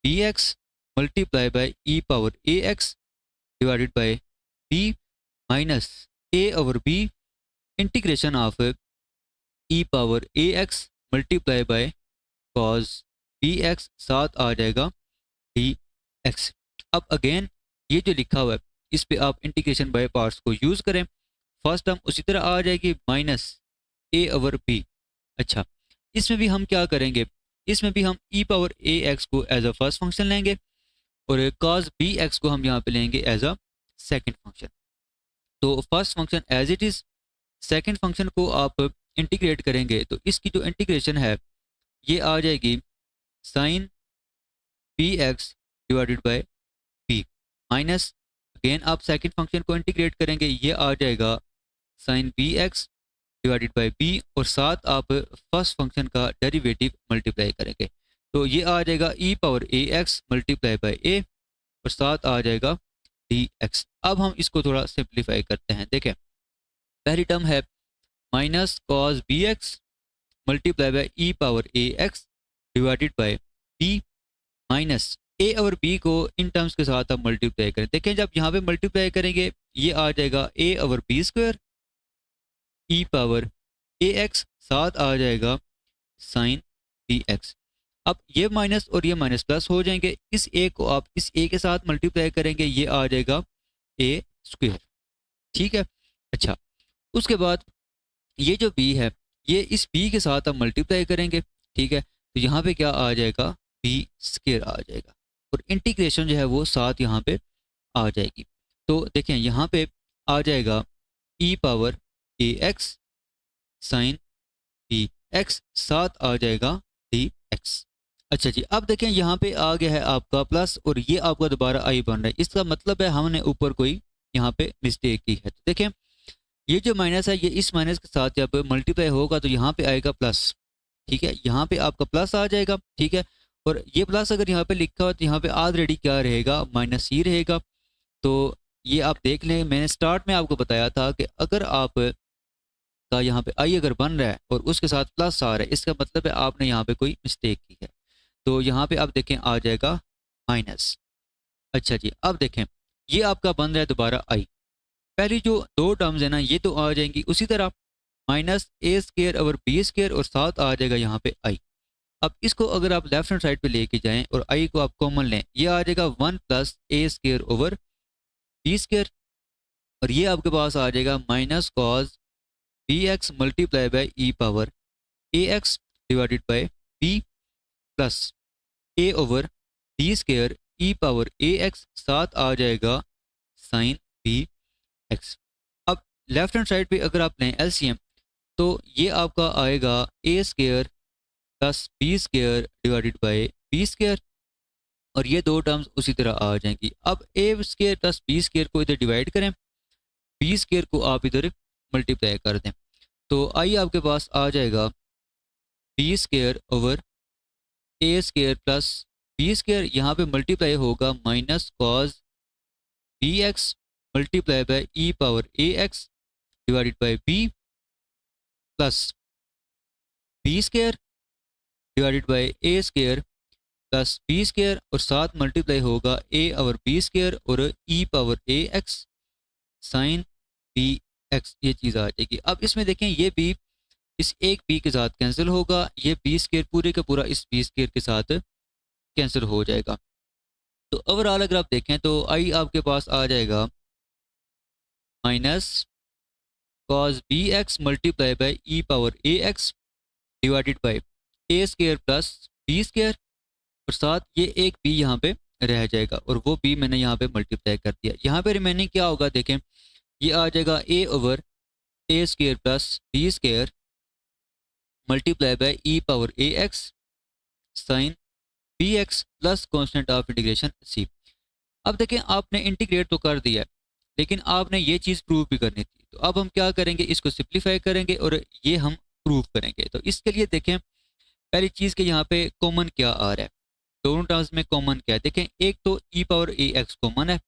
d x multiply by e power A x divided by b minus a over b integration of e power A x multiply by cos B x, साथ आ जाएगा डी एक्स। अब अगेन ये जो लिखा हुआ है इस पे आप इंटीग्रेशन बाय पार्ट्स को यूज़ करें। फर्स्ट टर्म उसी तरह आ जाएगी माइनस ए ओवर बी। अच्छा, इसमें भी हम क्या करेंगे, इसमें भी हम ई पावर ए एक्स को एज अ फर्स्ट फंक्शन लेंगे और कॉज बी एक्स को हम यहाँ पे लेंगे एज अ सेकेंड फंक्शन। तो first function as it is, second function को आप इंटीग्रेट करेंगे तो इसकी जो इंटीग्रेशन है ये आ जाएगी sine B x divided by b minus again आप सेकेंड फंक्शन को इंटीग्रेट करेंगे, ये आ जाएगा sine B x divided by b और साथ आप फर्स्ट फंक्शन का डेरिवेटिव मल्टीप्लाई करेंगे। तो ये आ जाएगा e power A x multiply by a और साथ आ जाएगा डी एक्स। अब हम इसको थोड़ा सिंप्लीफाई करते हैं। देखें, पहली टर्म है minus cos B x multiply by e power A x divided by b minus a और बी को इन टर्म्स के साथ आप मल्टीप्लाई करें। देखें, जब यहाँ पे मल्टीप्लाई करेंगे ये आ जाएगा a over B square E power A x, साथ आ जाएगा साइन बी एक्स। अब ये माइनस और ये माइनस प्लस हो जाएंगे, इस ए को आप इस ए के साथ मल्टीप्लाई करेंगे, ये आ जाएगा ए स्क्वायर। ठीक है। अच्छा, उसके बाद ये जो b है, ये इस b के साथ आप मल्टीप्लाई करेंगे, ठीक है। तो यहाँ पे क्या आ जाएगा, b स्क्वायर आ जाएगा, और इंटीग्रेशन जो है वो साथ यहाँ पे आ जाएगी। तो देखें यहाँ पे आ जाएगा e पावर ए एक्स साइन बी एक्स, साथ आ जाएगा डी एक्स। अच्छा जी, अब देखें यहाँ पे आ गया है आपका प्लस, और ये आपका दोबारा आई बन रहा है। इसका मतलब है हमने ऊपर कोई यहाँ पे मिस्टेक की है। तो देखें ये जो माइनस है, ये इस माइनस के साथ जब मल्टीप्लाई होगा तो यहाँ पे आएगा प्लस, ठीक है। यहाँ पे आपका प्लस आ जाएगा, ठीक है। और ये प्लस अगर यहाँ पे लिखा हो तो यहाँ पे ऑलरेडी क्या रहेगा, माइनस ही रहेगा। तो ये आप देख लें, मैंने स्टार्ट में आपको बताया था कि अगर आप का यहाँ पे आई अगर बन रहा है और उसके साथ प्लस आ रहा है, इसका मतलब है आपने यहाँ पे कोई मिस्टेक की है। तो यहाँ पे आप देखें आ जाएगा माइनस। अच्छा जी, अब देखें ये आपका बन रहा है दोबारा आई। पहली जो दो टर्म्स है ना, ये तो आ जाएंगी उसी तरह, माइनस ए स्केयर ओवर बी स्केयर, और साथ आ जाएगा यहाँ पे आई। अब इसको अगर आप लेफ्ट हैंड साइड पे लेके जाएं और आई को आप कॉमन लें, ये आ जाएगा 1 plus a square over b square, और ये आपके पास आ जाएगा minus cos B x multiply by e power A x divided by b, plus a over b square e power A x, साथ आ जाएगा साइन बी एक्स। अब लेफ्ट हैंड साइड पे अगर आप लें एलसीएम, तो ये आपका आएगा a square plus b square divided by b square, और ये दो टर्म्स उसी तरह आ जाएंगी। अब ए स्केयर प्लस बी स्केयर को इधर डिवाइड करें, बी स्केयर को आप इधर मल्टीप्लाई कर दें, तो आई आपके पास आ जाएगा b square over a square plus b square, यहाँ पे मल्टीप्लाई होगा minus cos B x multiply by e power A x divided by b, plus b square divided by a square plus b square, और साथ multiply होगा a over b square और e power ए x sine B x, ये चीज़ आ जाएगी। अब इसमें देखें ये बी इस एक बी के साथ कैंसिल होगा, ये बी स्केयर पूरे का पूरा इस बी स्केयर के साथ कैंसिल हो जाएगा। तो ओवरऑल अगर आप देखें तो आई आपके पास आ जाएगा minus cos B x multiply by e power A x divided by a square plus b square, और साथ ये एक बी यहाँ पे रह जाएगा, और वो बी मैंने यहाँ पे मल्टीप्लाई कर दिया। यहाँ पे रिमेनिंग क्या होगा देखें, ये आ जाएगा a over a square plus b square multiply by e power A x sine B x, plus constant of integration सी। अब देखें आपने इंटीग्रेट तो कर दिया, लेकिन आपने ये चीज़ प्रूव भी करनी थी। तो अब हम क्या करेंगे, इसको सिंप्लीफाई करेंगे और ये हम प्रूव करेंगे। तो इसके लिए देखें पहली चीज़ के यहाँ पे कॉमन क्या आ रहा है, दोनों टर्म्स में कॉमन क्या है। देखें एक तो ई पावर ए एक्स कॉमन है,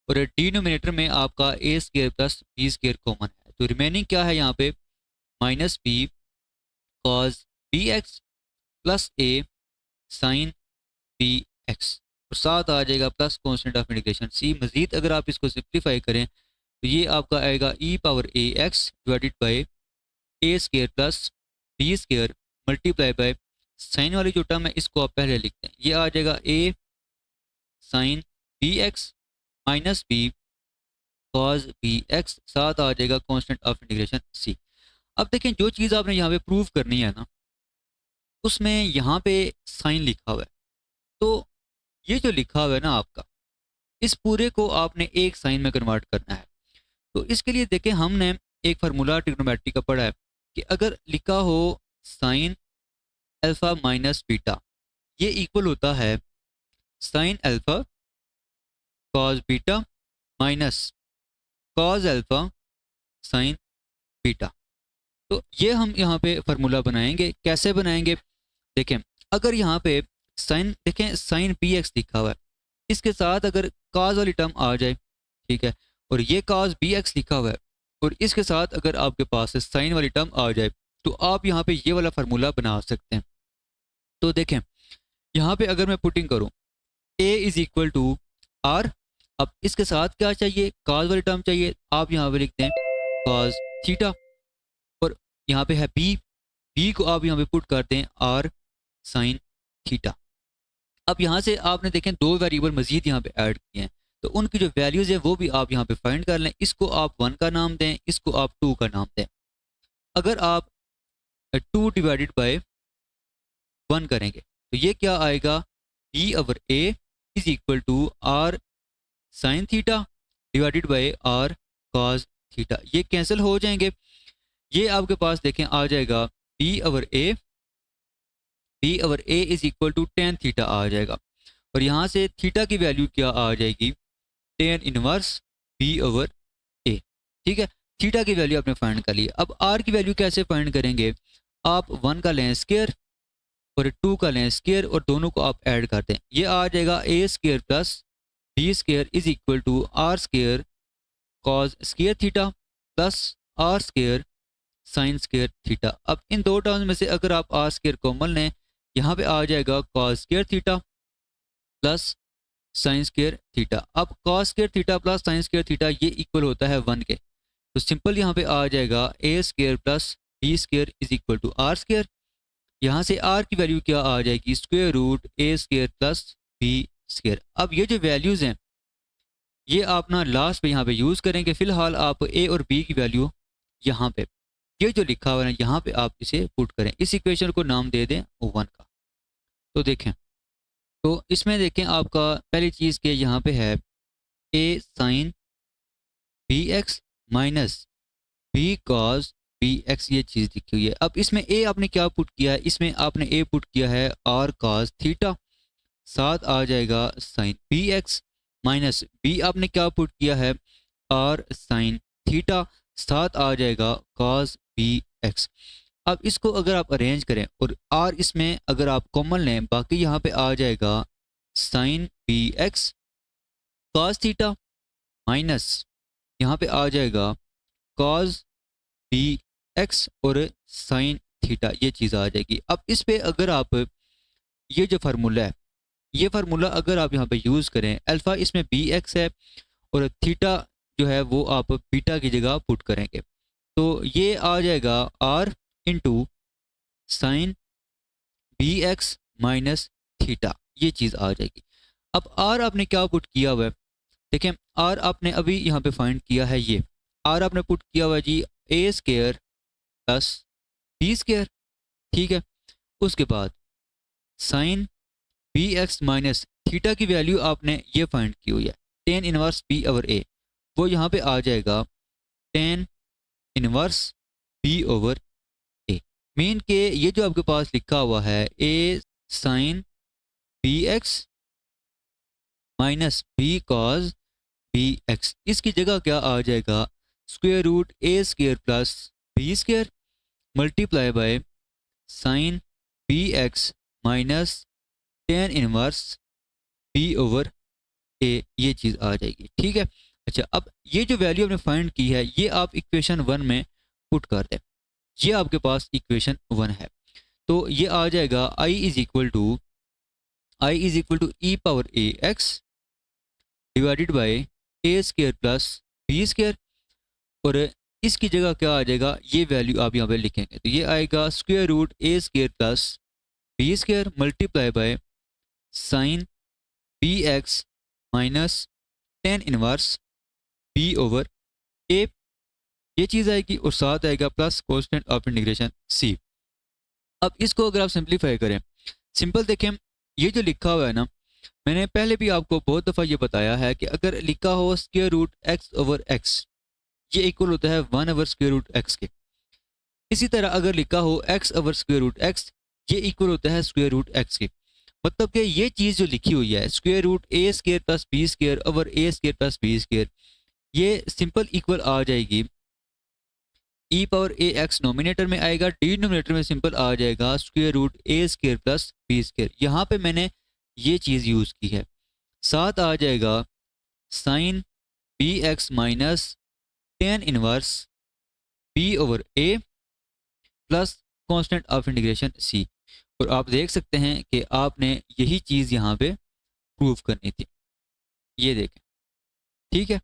और डिनोमिनेटर में आपका a square plus b square common है। तो रिमेनिंग क्या है यहाँ पे, minus B cos B x plus a sine B x, और साथ आ जाएगा plus constant of integration c. मजीद अगर आप इसको सिंप्लीफाई करें तो ये आपका आएगा e power A x divided by a square plus b square multiply by sign वाली जो टर्म है इसको आप पहले लिखते हैं, ये आ जाएगा a sine B x minus B cos B x, साथ आ जाएगा कांस्टेंट ऑफ इंटीग्रेशन सी। अब देखें जो चीज़ आपने यहाँ पे प्रूव करनी है ना, उसमें यहाँ पे साइन लिखा हुआ है। तो ये जो लिखा हुआ है ना आपका, इस पूरे को आपने एक साइन में कन्वर्ट करना है। तो इसके लिए देखें हमने एक फार्मूला ट्रिग्नोमेट्री का पढ़ा है कि अगर लिखा हो साइन अल्फा माइनस बीटा, ये इक्वल होता है sine alpha cos beta minus cos alpha sign beta. तो ये हम यहाँ पे फार्मूला बनाएंगे। कैसे बनाएंगे, देखें अगर यहाँ पे साइन देखें साइन बी एक्स लिखा हुआ है, इसके साथ अगर काज वाली टर्म आ जाए, ठीक है, और ये काज बी एक्स लिखा हुआ है, और इसके साथ अगर आपके पास साइन वाली टर्म आ जाए, तो आप यहाँ पे ये वाला फार्मूला बना सकते हैं। तो देखें यहाँ पे अगर मैं पुटिंग करूँ ए इज इक्वल टू आर, अब इसके साथ क्या चाहिए, काज वाली टर्म चाहिए, आप यहाँ पे लिखते हैं काज थीटा, और यहाँ पे है बी, बी को आप यहाँ पे पुट करते हैं आर साइन थीटा। अब यहाँ से आपने देखें दो वेरिएबल मजीद यहाँ पे ऐड किए हैं, तो उनकी जो वैल्यूज़ है वो भी आप यहाँ पे फाइंड कर लें। इसको आप 1 का नाम दें, इसको आप 2 का नाम दें। अगर आप 2 डिवाइडेड बाय 1 करेंगे तो ये क्या आएगा, B over A is equal to R sine theta divided by R cos theta. ये कैंसिल हो जाएंगे। ये आपके पास देखें आ जाएगा B over A is equal to tan theta आ जाएगा। और यहाँ से थीटा की वैल्यू क्या आ जाएगी, टेन इनवर्स बी ओवर ए। ठीक है, थीटा की वैल्यू आपने फाइंड कर ली। अब आर की वैल्यू कैसे फाइंड करेंगे, आप 1 का लें स्क्वायर और 2 का लें स्क्वायर और दोनों को आप ऐड कर दें। ये आ जाएगा A square plus B square is equal to R square cos square theta plus R square sine square theta. अब इन दो टर्म्स में से अगर आप आर स्क्वायर कॉमन लें, यहाँ पे आ जाएगा cos square theta plus sine square theta. अब cos square theta plus sine square theta ये इक्वल होता है 1 के, तो सिंपल यहाँ पे आ जाएगा A square plus B square is equal to R square. यहाँ से आर की वैल्यू क्या आ जाएगी, square root A square plus B square. अब ये जो वैल्यूज़ हैं ये आप ना लास्ट पे यहाँ पे यूज़ करेंगे। फिलहाल आप ए और बी की वैल्यू यहाँ पे, ये जो लिखा हुआ है यहाँ पे आप इसे पुट करें। इस इक्वेशन को नाम दे दें 1 का। तो देखें, तो इसमें देखें आपका पहली चीज़ के यहाँ पे है A sine B x minus B cos B x, ये चीज़ लिखी हुई है। अब इसमें ए आपने क्या पुट किया है, इसमें आपने ए पुट किया है आर कॉस थीटा, साथ आ जाएगा sine B x, minus b आपने क्या पुट किया है आर साइन थीटा, साथ आ जाएगा कॉस बी एक्स। अब इसको अगर आप अरेंज करें और आर इसमें अगर आप कॉमन लें, बाकी यहाँ पे आ जाएगा sine B x cos theta minus यहाँ पे आ जाएगा कॉस बी एक्स और साइन थीटा, ये चीज़ आ जाएगी। अब इस पे अगर आप ये जो फार्मूला है, ये फार्मूला अगर आप यहाँ पे यूज़ करें, अल्फ़ा इसमें बी एक्स है और थीटा जो है वो आप बीटा की जगह पुट करेंगे, तो ये आ जाएगा r into sine B x minus theta, ये चीज़ आ जाएगी। अब आर आपने क्या पुट किया हुआ है, देखें आर आपने अभी यहाँ पे फाइंड किया है, ये आर आपने पुट किया हुआ है जी A square plus B square. ठीक है, उसके बाद sine B x minus theta की वैल्यू आपने ये फाइंड की हुई है tan inverse B over A, वो यहाँ पे आ जाएगा tan inverse B over A. Mean के ये जो आपके पास लिखा हुआ है A sine B x minus B cos B X, इसकी जगह क्या आ जाएगा, square root A square plus B square multiply by sine B x minus tan inverse B over A, ये चीज़ आ जाएगी। ठीक है, अच्छा अब ये जो वैल्यू आपने फाइंड की है ये आप इक्वेशन 1 में पुट कर दें। ये आपके पास इक्वेशन 1 है, तो ये आ जाएगा i is equal to e power A x divided by a square plus B square, और इसकी जगह क्या आ जाएगा, ये वैल्यू आप यहाँ पे लिखेंगे तो ये आएगा square root A square plus B square multiply by sine B x minus tan inverse B over A, ये चीज़ आएगी और साथ आएगा प्लस कॉन्स्टेंट ऑफ इंटीग्रेशन सी। अब इसको अगर आप सिंप्लीफाई करें, सिंपल देखें ये जो लिखा हुआ है ना, मैंने पहले भी आपको बहुत दफ़ा ये बताया है कि अगर लिखा हो square root x over x, ये इक्वल होता है 1 ओवर स्क्वायर रूट एक्स के। इसी तरह अगर लिखा हो x over square root x, ये इक्वल होता है स्क्वायर रूट एक्स के। मतलब कि ये चीज़ जो लिखी हुई है square root A square plus B square over A square plus B square, ये सिंपल इक्वल आ जाएगी ई पावर ए एक्स नोमिनेटर में आएगा, डिनोमिनेटर में सिंपल आ जाएगा square root A square plus B square. यहाँ पे मैंने ये चीज़ यूज़ की है, साथ आ जाएगा sine B x minus tan inverse B over A plus constant of integration C. और आप देख सकते हैं कि आपने यही चीज़ यहाँ पे प्रूव करनी थी, ये देखें। ठीक है,